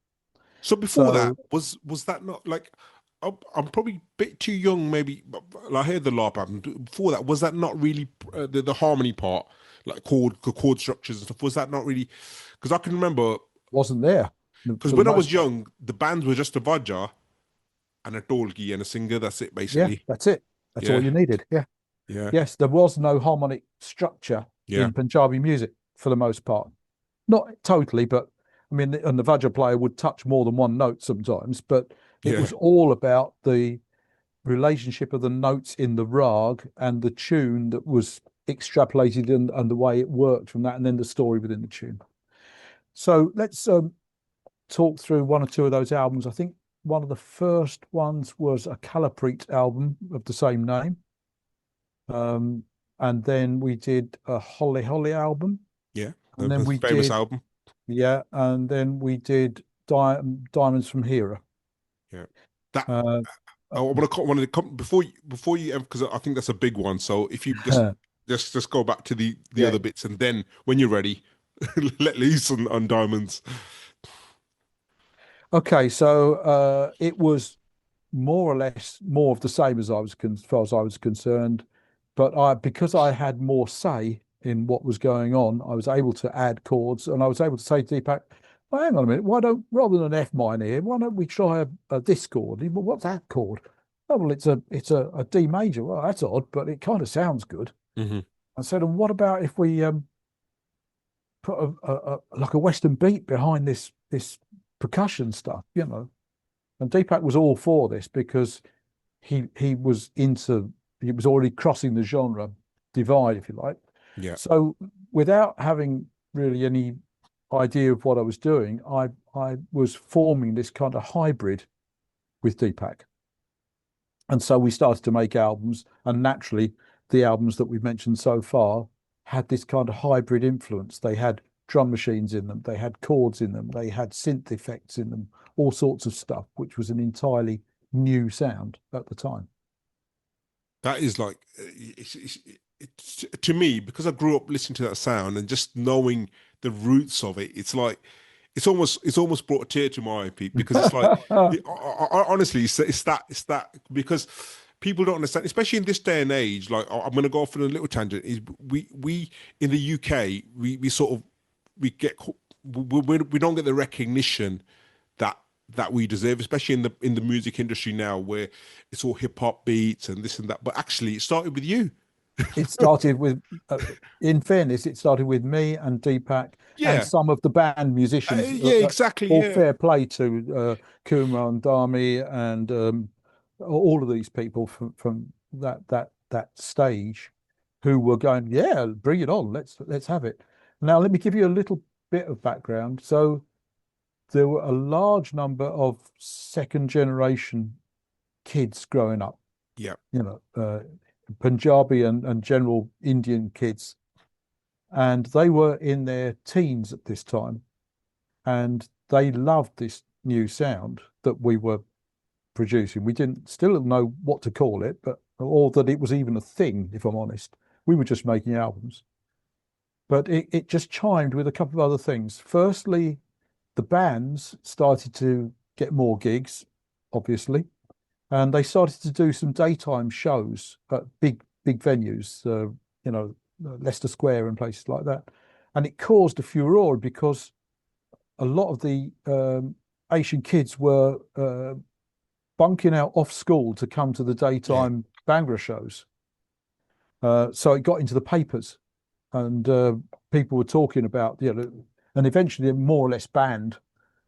So before that, So was that not like I'm probably a bit too young, maybe. But I heard the LARP album. Before that, was that not really the harmony part, like chord structures and stuff? Was that not really? Because I can remember, wasn't there because for the when I most was part. young, the bands were just a Vajra and a Dolgi and a singer. That's it, Yeah, basically. that's it. That's all Yeah, you needed. Yeah. yeah, Yes, there was no harmonic structure yeah, in Punjabi music for the most part. Not totally, but I mean, and the Vajra player would touch more than one note sometimes, but it yeah. was all about the relationship of the notes in the rag and the tune that was extrapolated and the way it worked from that, and then the story within the tune. So let's talk through one or two of those albums. I think one of the first ones was a Calaprete album of the same name. And then we did a Holly Holly album. Yeah, And then we famous did, album. yeah, and then we did Diamonds from Heera. Yeah, that Uh, I want to come before you because I think that's a big one. So if you just go back to the yeah. other bits, and then when you're ready, let loose on diamonds. Okay, so it was more or less more of the same as as far as I was concerned, but because I had more say in what was going on, I was able to add chords, and I was able to say to Deepak, well, hang on a minute, why don't rather than an F minor here, why don't we try a this chord? Well, what's that chord? Oh, well, it's a D major. Well, that's odd, but it kind of sounds good. Hmm. I said, and what about if we put like a Western beat behind this percussion stuff, you know? And Deepak was all for this because he was already crossing the genre divide, if you like. Yeah, So without having really any idea of what I was doing, I was forming this kind of hybrid with Deepak. And so we started to make albums, and naturally the albums that we've mentioned so far had this kind of hybrid influence. They had drum machines in them, they had chords in them, they had synth effects in them, all sorts of stuff, which was an entirely new sound at the time. that is like to me, because I grew up listening to that sound and just knowing the roots of it. It's like it's almost brought a tear to my eye, Pete, because it's like honestly, it's that because people don't understand, especially in this day and age. Like I'm going to go off on a little tangent. Is we in the UK we sort of we don't get the recognition that we deserve, especially in the music industry now, where it's all hip hop beats and this and that. But actually, it started with you. It started with, in fairness, it started with me and Deepak and Yeah, some of the band musicians. yeah, exactly. All Yeah, fair play to Kumar and Dami and all of these people from that stage, who were going, yeah, bring it on, let's have it. Now, let me give you a little bit of background. So there were a large number of second generation kids growing up, yeah, you know, Punjabi and general Indian kids. And they were in their teens at this time. And they loved this new sound that we were producing. We didn't still know what to call it, but or that it was even a thing, if I'm honest. We were just making albums. But it just chimed with a couple of other things. Firstly, the bands started to get more gigs, obviously, and they started to do some daytime shows at big venues, you know, Leicester Square and places like that. And it caused a furore because a lot of the Asian kids were bunking out off school to come to the yeah. daytime Bhangra shows. So it got into the papers, and people were talking about, you know, and eventually more or less banned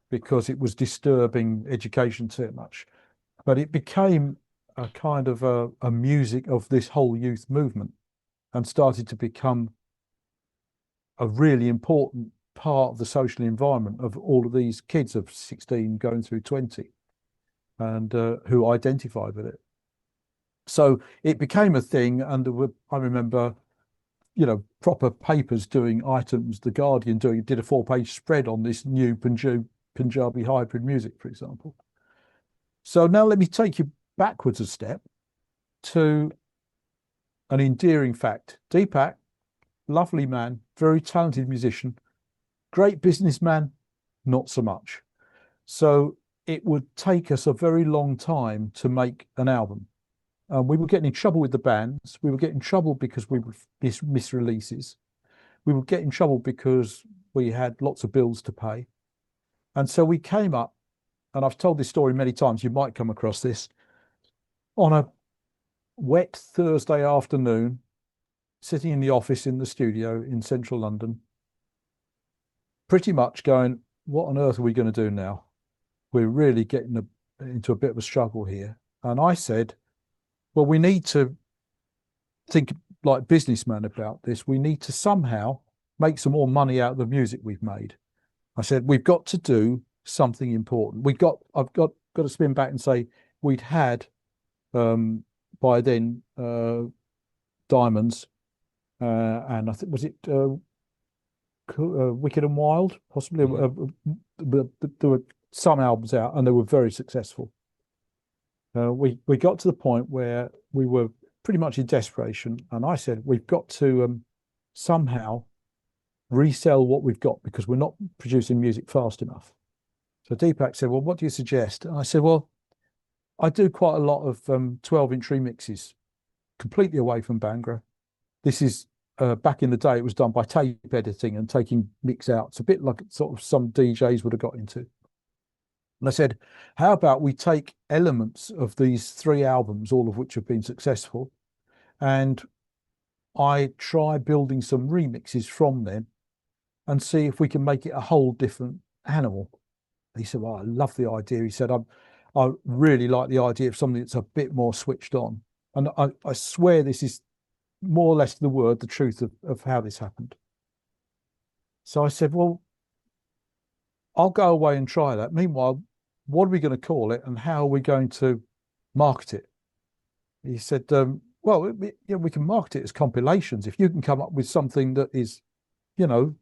because it was disturbing education too much. But it became a kind of a music of this whole youth movement and started to become a really important part of the social environment of all of these kids of 16 going through 20 and who identified with it. So it became a thing, and there were, I remember, you know, proper papers doing items. The Guardian did a 4-page spread on this new Punjabi hybrid music, for example. So now let me take you backwards a step to an endearing fact. Deepak, lovely man, very talented musician, great businessman, not so much. So it would take us a very long time to make an album. We were getting in trouble with the bands. We were getting in trouble because we would miss releases. We would get in trouble because we had lots of bills to pay. And so we came up, and I've told this story many times, you might come across this, on a wet Thursday afternoon, sitting in the office in the studio in central London, pretty much going, what on earth are we going to do now? We're really getting into a bit of a struggle here. And I said, well, we need to think like businessmen about this. We need to somehow make some more money out of the music we've made. I said, we've got to do something important. I've got to spin back and say we'd had by then Diamonds, and I think was it Wicked and Wild, possibly. But there were some albums out, and they were very successful. We got to the point where we were pretty much in desperation, and I said we've got to somehow resell what we've got because we're not producing music fast enough. So Deepak said, well, what do you suggest? And I said, well, I do quite a lot of 12-inch remixes, completely away from Bhangra. This is back in the day, it was done by tape editing and taking mix out. It's a bit like sort of some DJs would have got into. And I said, how about we take elements of these 3 albums, all of which have been successful, and I try building some remixes from them and see if we can make it a whole different animal. He said, well, I love the idea. He said, I really like the idea of something that's a bit more switched on. And I swear this is more or less the word, the truth of how this happened. So I said, well, I'll go away and try that. Meanwhile, what are we going to call it and how are we going to market it? He said, well, yeah, we can market it as compilations. If you can come up with something that is, you know,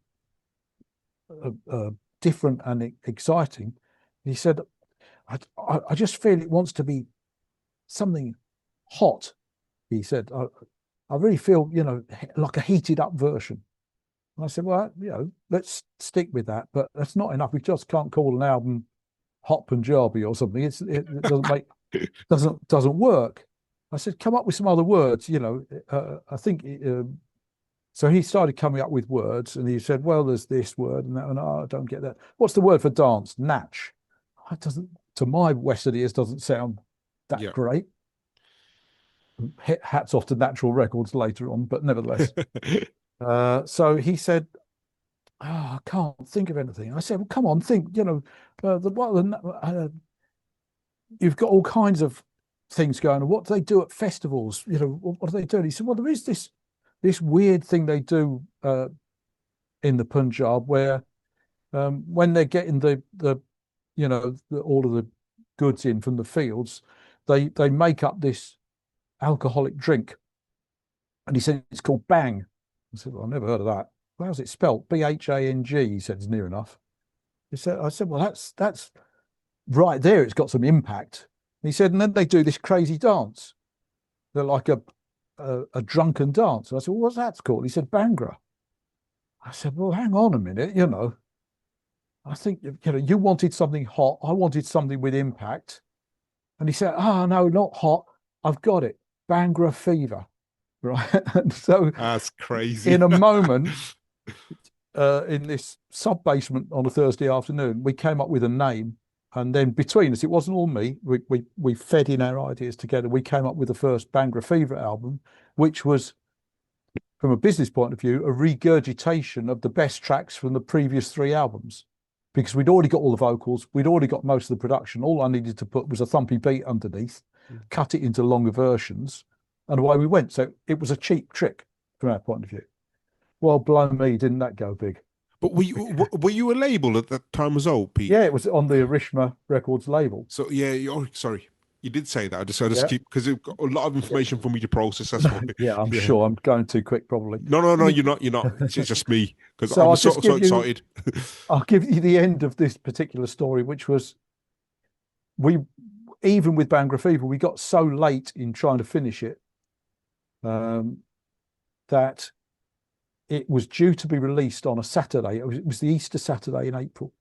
different and exciting. He said, I just feel it wants to be something hot. He said, I really feel, you know, like a heated up version. And I said, well, you know, let's stick with that, but that's not enough. We just can't call an album Hot Punjabi or something. It doesn't make doesn't work. I said, come up with some other words. You know, I think. So he started coming up with words, and he said, well, there's this word and that, and I don't get that. What's the word for dance? Natch. It doesn't, to my Western ears, doesn't sound that great. Hats off to Natural Records later on, but nevertheless. So he said, I can't think of anything. I said, well, come on, think, you know, you've got all kinds of things going on. What do they do at festivals? You know, what do they do? And he said, well, there is this weird thing they do in the Punjab where when they're getting the you know, all of the goods in from the fields, they make up this alcoholic drink. And he said, it's called bang. I said, well, I've never heard of that. Well, how's it spelled? Bhang. He said, it's near enough. I said, well, that's right there. It's got some impact. And he said, and then they do this crazy dance. They're like a drunken dance. And I said, well, what's that called? He said, Bhangra. I said, well, hang on a minute, you know. I think, you know, you wanted something hot. I wanted something with impact. And he said, oh, no, not hot. I've got it. Bhangra fever. Right. And so that's crazy. In a moment, in this sub basement on a Thursday afternoon, we came up with a name. And then between us, it wasn't all me. We fed in our ideas together. We came up with the first Bhangra Fever album, which was, from a business point of view, a regurgitation of the best tracks from the previous 3 albums. Because we'd already got all the vocals, we'd already got most of the production. All I needed to put was a thumpy beat underneath, cut it into longer versions, and away we went. So it was a cheap trick from our point of view. Well, blow me, didn't that go big? But were you a label at that time as well, Pete? Yeah, it was on the Arishma Records label. So yeah, sorry, you did say that. I just keep, because you've got a lot of information for me to process. That's why. Yeah, I'm sure I'm going too quick, probably. No, you're not. It's just me, because I was so excited. I'll give you the end of this particular story, which was even with Bhangra Fever, we got so late in trying to finish it that it was due to be released on a Saturday. It was the Easter Saturday in April.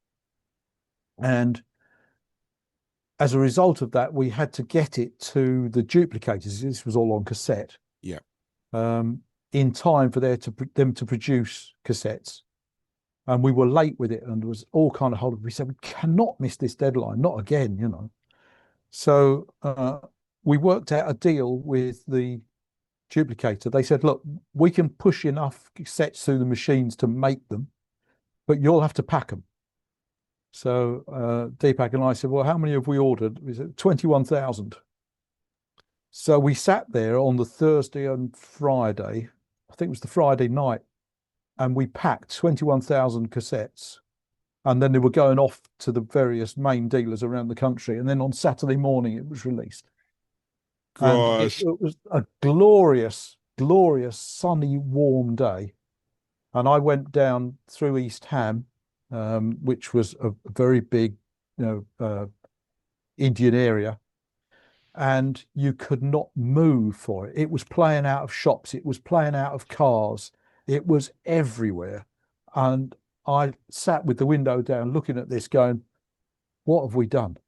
And as a result of that, we had to get it to the duplicators. This was all on cassette. Yeah. In time for them to produce cassettes. And we were late with it, and there was all kind of hold. We said, we cannot miss this deadline, not again, you know. So we worked out a deal with the duplicator. They said, look, we can push enough cassettes through the machines to make them, but you'll have to pack them. So Deepak and I said, well, how many have we ordered? We said 21,000. So we sat there on the Thursday and Friday, I think it was the Friday night, and we packed 21,000 cassettes. And then they were going off to the various main dealers around the country. And then on Saturday morning, it was released. And Gosh. it was a glorious, glorious, sunny, warm day. And I went down through East Ham, which was a very big, Indian area, and you could not move for it. It was playing out of shops, it was playing out of cars, it was everywhere. And I sat with the window down looking at this, going, what have we done?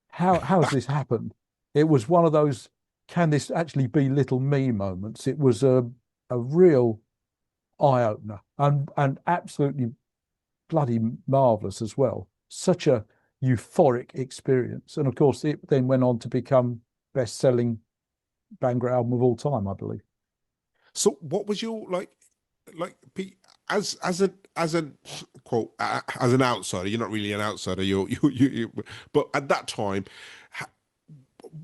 How has this happened? It was one of those, can this actually be little me moments? It was a real eye opener, and absolutely bloody marvelous as well. Such a euphoric experience. And of course, it then went on to become best-selling Bhangra album of all time, I believe. So what was your like Pete, as a quote as an outsider? You're not really an outsider. You but at that time,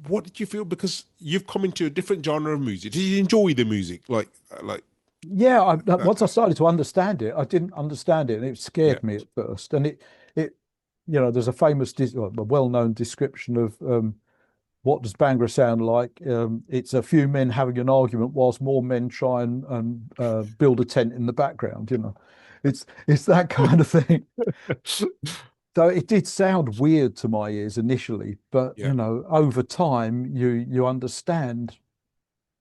what did you feel? Because you've come into a different genre of music. Did you enjoy the music? Yeah, Uh, once I started to understand it, I didn't understand it, and it yeah, scared me at first. And it, there's a famous, a well-known description of what does Bhangra sound like? It's a few men having an argument whilst more men try and build a tent in the background. It's that kind of thing. So it did sound weird to my ears initially, but yeah. over time you understand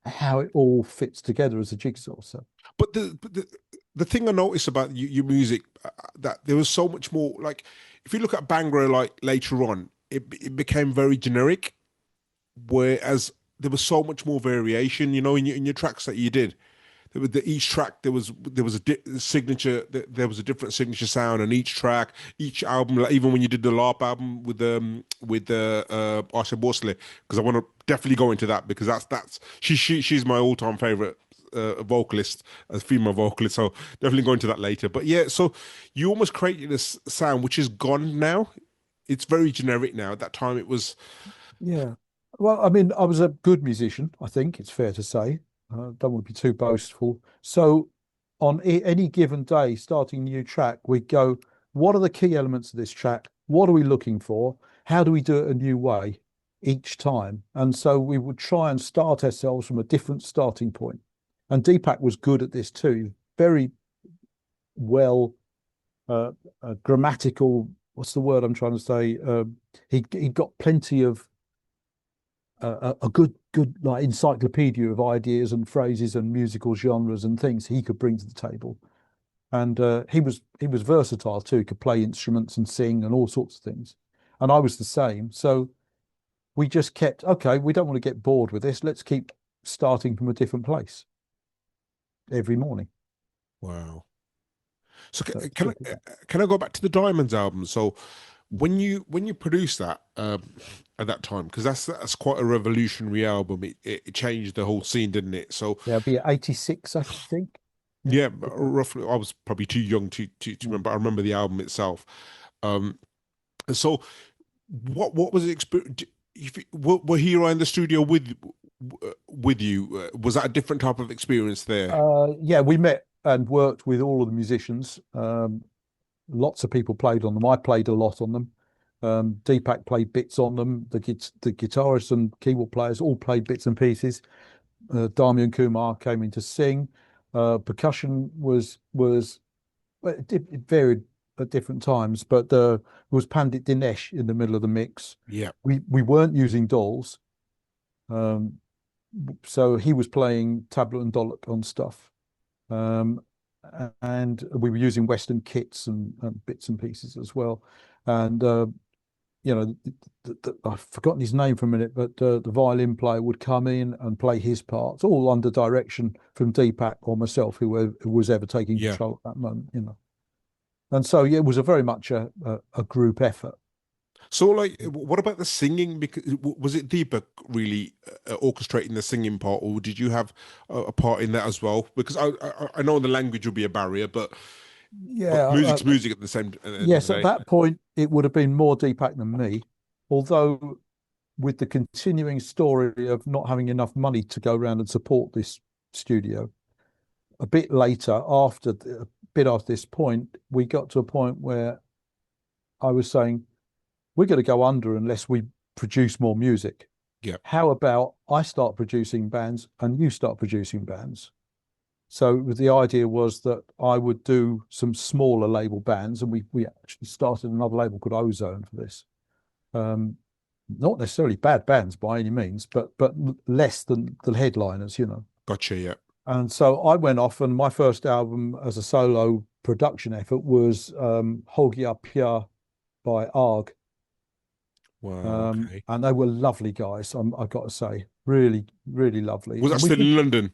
how it all fits together as a jigsaw. So But the thing I noticed about your music, that there was so much more. Like, if you look at Bhangra, like later on, it became very generic, whereas there was so much more variation. In your tracks that you did, each track there was a signature. There was a different signature sound on each track, each album. Like even when you did the LARP album with the Asha Bosley, because I want to definitely go into that, because she's my all-time favorite vocalist, a female vocalist. So definitely go into that later. But yeah, so you almost created this sound which is gone now. It's very generic now. At that time, it was. yeah, well, I mean, I was a good musician, I think it's fair to say. I don't want to be too boastful. So on any given day, starting a new track, we go, what are the key elements of this track? What are we looking for? How do we do it a new way each time? And so we would try and start ourselves from a different starting point. And Deepak was good at this too. Very well, grammatical. What's the word I'm trying to say? He got plenty of a good like encyclopedia of ideas and phrases and musical genres and things he could bring to the table. And he was versatile too. He could play instruments and sing and all sorts of things. And I was the same. So we just kept, okay, we don't want to get bored with this. Let's keep starting from a different place every morning. Wow. So So can I go back to the Diamonds album? So when you produced that at that time, because that's quite a revolutionary album. It changed the whole scene, didn't it? So yeah, it'll be 86, I think. Yeah. yeah, roughly. I was probably too young to Yeah. remember. I remember the album itself. Um, so what was the experience? Were Heera in the studio with you? Was that a different type of experience there? Yeah, we met and worked with all of the musicians. Lots of people played on them. I played a lot on them. Deepak played bits on them. The guitarists and keyboard players all played bits and pieces. Damian Kumar came in to sing. Percussion was well, it varied at different times, but there was Pandit Dinesh in the middle of the mix. Yeah, We weren't using dolls, um, so he was playing tabla and dolak on stuff. Um, and we were using Western kits and bits and pieces as well. And I've forgotten his name for a minute, but the violin player would come in and play his parts, all under direction from Deepak or myself, who was ever taking yeah. control at that moment. And so yeah, it was a very much a group effort. So, like, what about the singing? Because was it Deepak really orchestrating the singing part, or did you have a part in that as well? Because I know the language will be a barrier, but Yeah, music's music at the end of yes, the at day. that point it would have been more Deepak than me, although with the continuing story of not having enough money to go around and support this studio, a bit later, a bit after this point, we got to a point where I was saying, we're going to go under unless we produce more music. Yeah. How about I start producing bands and you start producing bands? So the idea was that I would do some smaller label bands, and we actually started another label called Ozone for this. Not necessarily bad bands by any means, but less than the headliners, you know. Gotcha, yeah. And so I went off, and my first album as a solo production effort was Hogia Pia by Arg. Wow, okay. And they were lovely guys, I've got to say. Really, really lovely. Was that And still in London?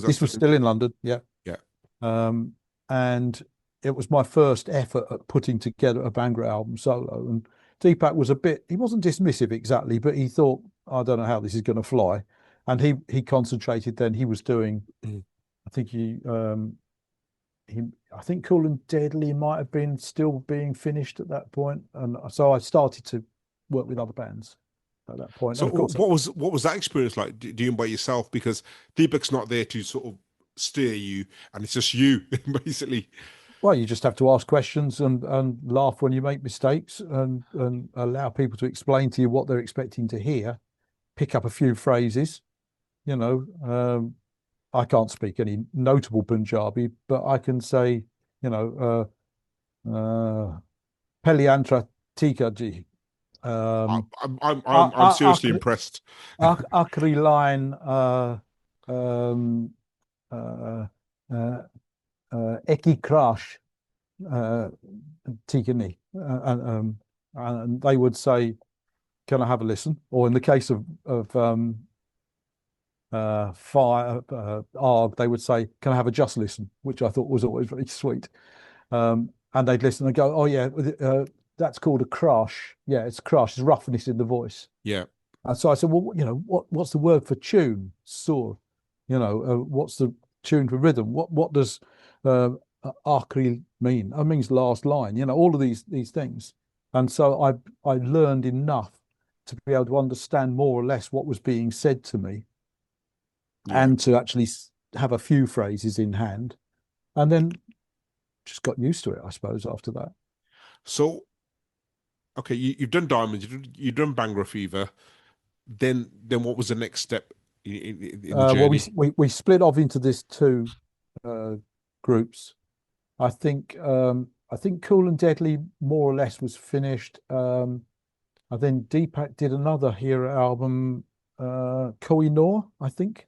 this was still in London, yeah. Yeah. And it was my first effort at putting together a Bhangra album solo. And Deepak was he wasn't dismissive exactly, but he thought, I don't know how this is going to fly. And he concentrated then. He was doing, I think I think Cool and Deadly might have been still being finished at that point. And so I started to work with other bands at that point. So what was that experience like doing by yourself? Because Deepak's not there to sort of steer you, and it's just you basically. Well, you just have to ask questions and laugh when you make mistakes, and allow people to explain to you what they're expecting to hear. Pick up a few phrases, you know. I can't speak any notable Punjabi, but I can say, you know, Peliantra Tika ji. I'm seriously impressed. Akri line, Eki Crash, Tikani. And they would say, can I have a listen? Or in the case of Arg, they would say, can I have a just listen? Which I thought was always very sweet. And they'd listen and go, oh yeah, that's called a crush. Yeah, it's crush. It's roughness in the voice. Yeah. And so I said, well, you know, what's the word for tune? Sur. You know, what's the tune for rhythm? What does Akri mean? It means last line. You know, all of these things. And so I learned enough to be able to understand more or less what was being said to me, and to actually have a few phrases in hand, and then just got used to it, I suppose, after that. So, okay, you've done Diamonds, you've done Bhangra Fever. Then what was the next step in the journey? Well, we split off into these two groups. I think Cool and Deadly more or less was finished. And then Deepak did another Heera album, Koh-i-Noor, I think.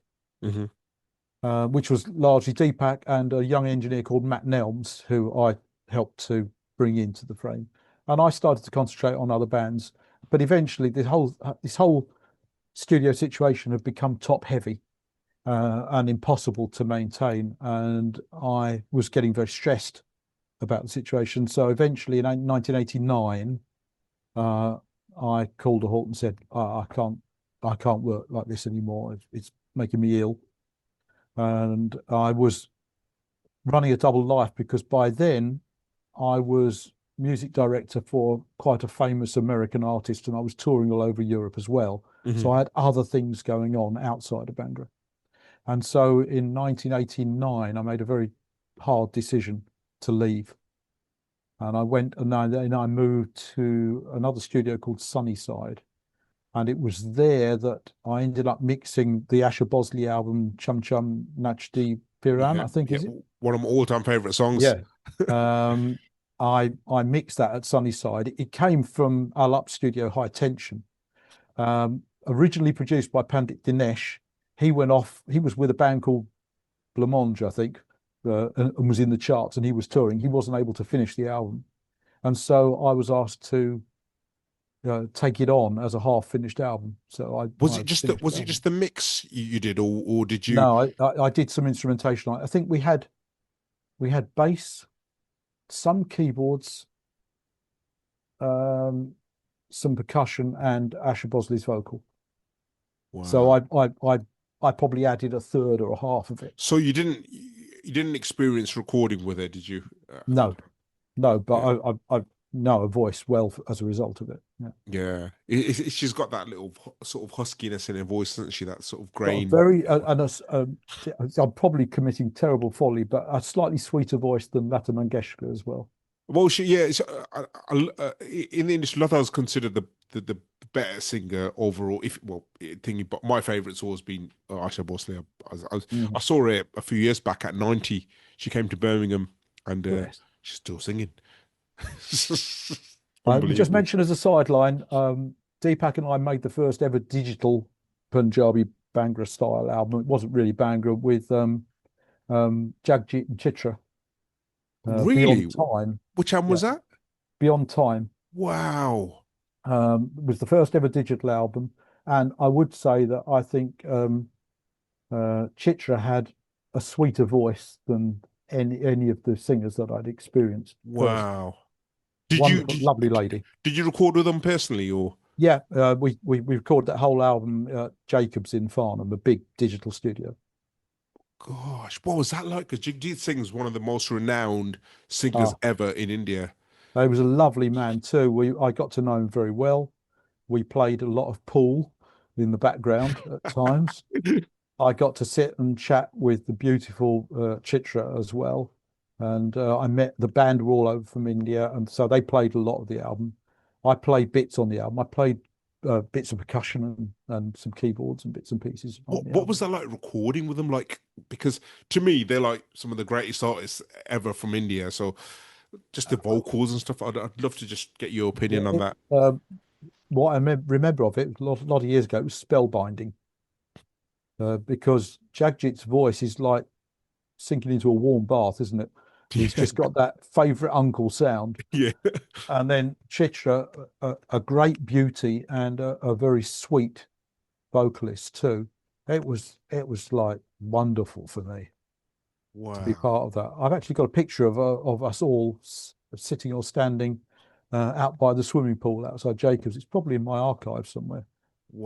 Which was largely Deepak and a young engineer called Matt Nelms, who I helped to bring into the frame. And I started to concentrate on other bands, but eventually this whole studio situation had become top heavy and impossible to maintain, and I was getting very stressed about the situation. So eventually, in 1989, I called a halt and said, I can't work like this anymore. It's making me ill. And I was running a double life, because by then I was music director for quite a famous American artist, and I was touring all over Europe as well. So I had other things going on outside of Bhangra. And so in 1989, I made a very hard decision to leave. And I went, and then I moved to another studio called Sunnyside. And it was there that I ended up mixing the Asher Bosley album, Chum Chum Nachdi Piran, I think, is it? One of my all-time favorite songs. Yeah. I mixed that at Sunnyside. It came from Al Up Studio High Tension, originally produced by Pandit Dinesh. He went off, he was with a band called Blancmange, I think, and was in the charts, and he was touring. He wasn't able to finish the album. And so I was asked to take it on as a half-finished album. So was it just the mix you did, or did you? No, I did some instrumentation. I think we had bass, some keyboards, some percussion, and Asher Bosley's vocal. Wow. So I probably added a third or a half of it. So you didn't experience recording with it, did you? No, but yeah. I know a voice well as a result of it. Yeah, she's got that little sort of huskiness in her voice, doesn't she? That sort of Got a grain. very I'm probably committing terrible folly, but a slightly sweeter voice than Lata Mangeshkar as well. Well, yeah, in the industry, Lata's considered the better singer overall. If well, thinking, but my favourite's always been Aisha Bosley. Mm. I saw her a few years back at 90. She came to Birmingham, and Yes. she's still singing. I just Unbelievable. mentioned as a sideline, Deepak and I made the first ever digital Punjabi Bhangra style album. It wasn't really Bhangra with Jagjit and Chitra. Really? Beyond Time, Which album yeah, was that? Beyond Time Wow. was the first ever digital album, and I would say that I think Chitra had a sweeter voice than any of the singers that I'd experienced personally. Wow. Did you Wonderful, did, lovely lady. did you record with them personally or? Yeah, we recorded that whole album at Jacobs in Farnham, a big digital studio. Gosh, what was that like? Because Jagjit Singh is one of the most renowned singers Ah, ever in India. he was a lovely man too. I got to know him very well. We played a lot of pool in the background at times. I got to sit and chat with the beautiful Chitra as well. And I met the band were all over from India. And so they played a lot of the album. I played bits on the album. I played bits of percussion and some keyboards and bits and pieces on the What was album. that like recording with them? Like, because to me, they're like some of the greatest artists ever from India. So just the vocals and stuff. I'd love to just get your Yeah, opinion on that. what I remember of it, lot of years ago, it was spellbinding because Jagjit's voice is like sinking into a warm bath, isn't it? He's Yeah, just got that favourite uncle sound. yeah. And then Chitra, a great beauty and a very sweet vocalist too. It was like wonderful for me to be Wow, part of that. I've actually got a picture of us all sitting or standing out by the swimming pool outside Jacobs. It's probably in my archive somewhere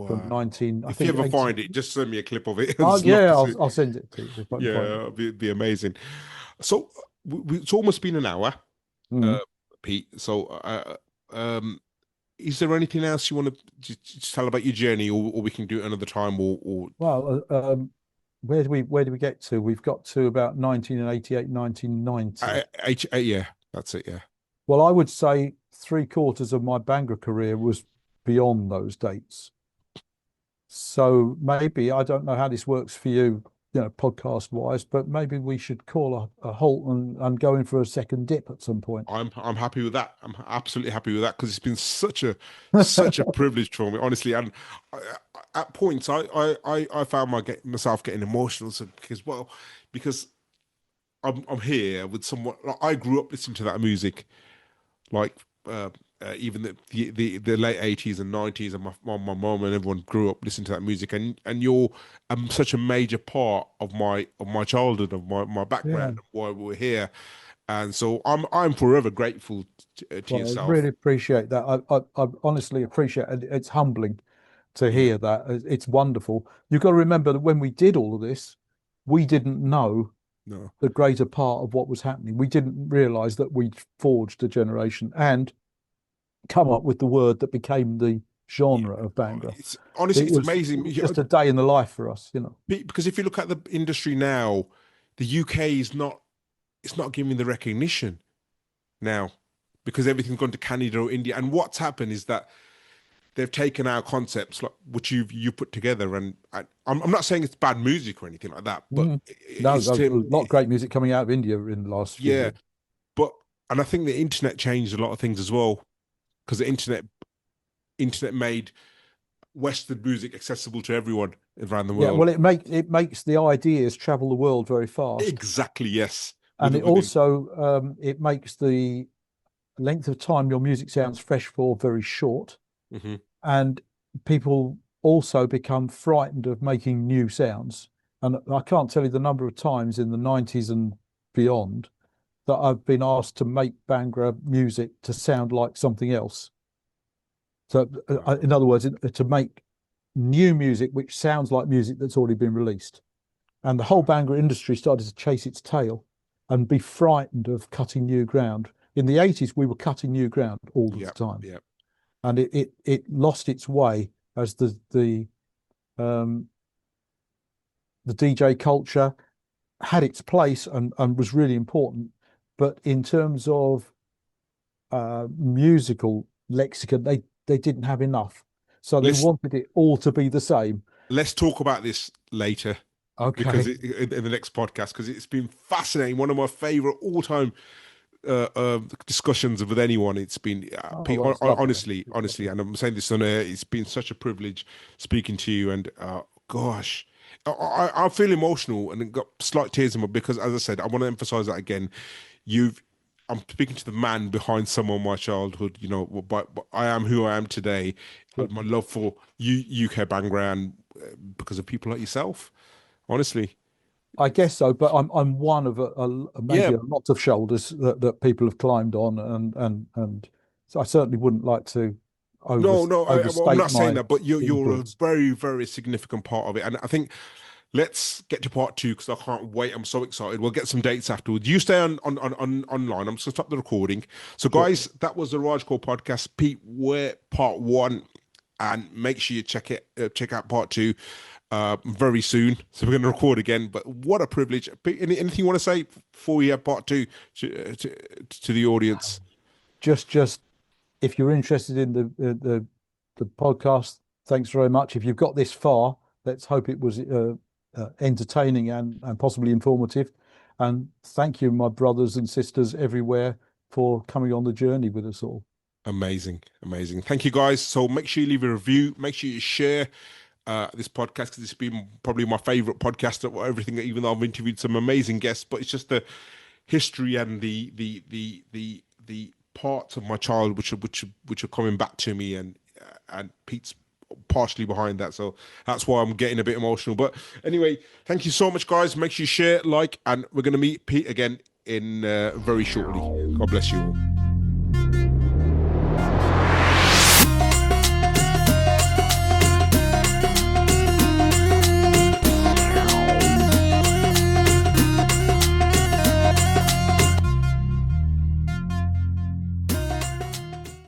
from wow. 19, I If you think ever 80. find it, just send me a clip of it. I'd Oh just love yeah, to I'll see. I'll send it to you if I can find it. Yeah, it'd be amazing. So it's almost been an hour, uh, Mm. Pete. So is there anything else you want to just tell about your journey, or we can do it another time, or Well, where do we get to? We've got to about 1988, 1990. yeah, that's it. Yeah, Well, I would say three-quarters of my Bangor career was beyond those dates. So maybe I don't know how this works for you, podcast wise, but maybe we should call a halt and go in for a second dip at some point. I'm happy with that. I'm absolutely happy with that because it's been such a privilege for me, honestly. And I, at points, I found myself getting emotional because I'm here with someone. Like, I grew up listening to that music, like even the late 80s and 90s, and my mom and everyone grew up listening to that music, and you're such a major part of my childhood, of my Yeah. background, of why we're here, and so I'm forever grateful to Well, I yourself. really appreciate that. I honestly appreciate it. It's humbling to Yeah, hear that. It's wonderful. You've got to remember that when we did all of this, we didn't know no, the greater part of what was happening. We didn't realize that we'd forged a generation and come up with the word that became the yeah. genre of Bhangra. It's honestly, It it's was amazing. just a day in the life for us. Because if you look at the industry now, the UK is not it's not giving the recognition now because everything's gone to Canada or India. And what's happened is that they've taken our concepts, like which you put together, and I'm not saying it's bad music or anything like that, but Mm. No, it's there's a to lot of great music coming out of India in the last few yeah. years. But and I think the internet changed a lot of things as well because the internet made Western music accessible to everyone around the Yeah, world. well, it makes the ideas travel the world very fast, Exactly, yes. and it Within also it makes the length of time your music sounds fresh for very short, mhm. and people also become frightened of making new sounds. And I can't tell you the number of times in the 90s and beyond that I've been asked to make Bhangra music to sound like something else. So, Wow. in other words, to make new music which sounds like music that's already been released. And the whole Bhangra industry started to chase its tail and be frightened of cutting new ground. In the 80s, we were cutting new ground all the Yeah, time. yeah. and it lost its way as um, the DJ culture had its place and was really important, but in terms of musical lexicon, they didn't have enough, so they Let's wanted it all to be the same. let's talk about this later because Okay. in the next podcast, because it's been fascinating. One of my favorite all-time discussions with anyone. It's been Oh, Pete, well, it's lovely. It's honestly, lovely. and I'm saying this on air. It's been such a privilege speaking to you, and gosh, I feel emotional and got slight tears in my because, as I said, I want to emphasize that again. You've I'm speaking to the man behind some of my childhood, you know, but I am who I am today. Sure. My love for UK Bhangra, and because of people like yourself, honestly. I guess so, but I'm one of Yeah, maybe a lot of shoulders that people have climbed on, and so I certainly wouldn't like to no, no, well, I'm overstate not saying my that, but you're a influence. very, very significant part of it. And I think let's get to part two because I can't wait. I'm so excited. We'll get some dates afterwards. You stay on online. I'm just gonna stop the recording. So, Sure. guys, that was the Raj Core podcast, Pete Ware part one, and make sure you check out part two very soon. So we're going to record again. But what a privilege! Pete, anything you want to say before we have part two to the audience? Just if you're interested in the podcast, thanks very much. If you've got this far, let's hope it was entertaining and possibly informative. And thank you, my brothers and sisters everywhere, for coming on the journey with us all. Amazing, amazing. Thank you, guys. So make sure you leave a review. Make sure you share this podcast because it's been probably my favorite podcast of everything. Even though I've interviewed some amazing guests, but it's just the history and the parts of my childhood which are coming back to me, and Pete's partially behind that. So that's why I'm getting a bit emotional. But anyway, thank you so much, guys. Make sure you share, like, and we're going to meet Pete again in very shortly. God bless you all.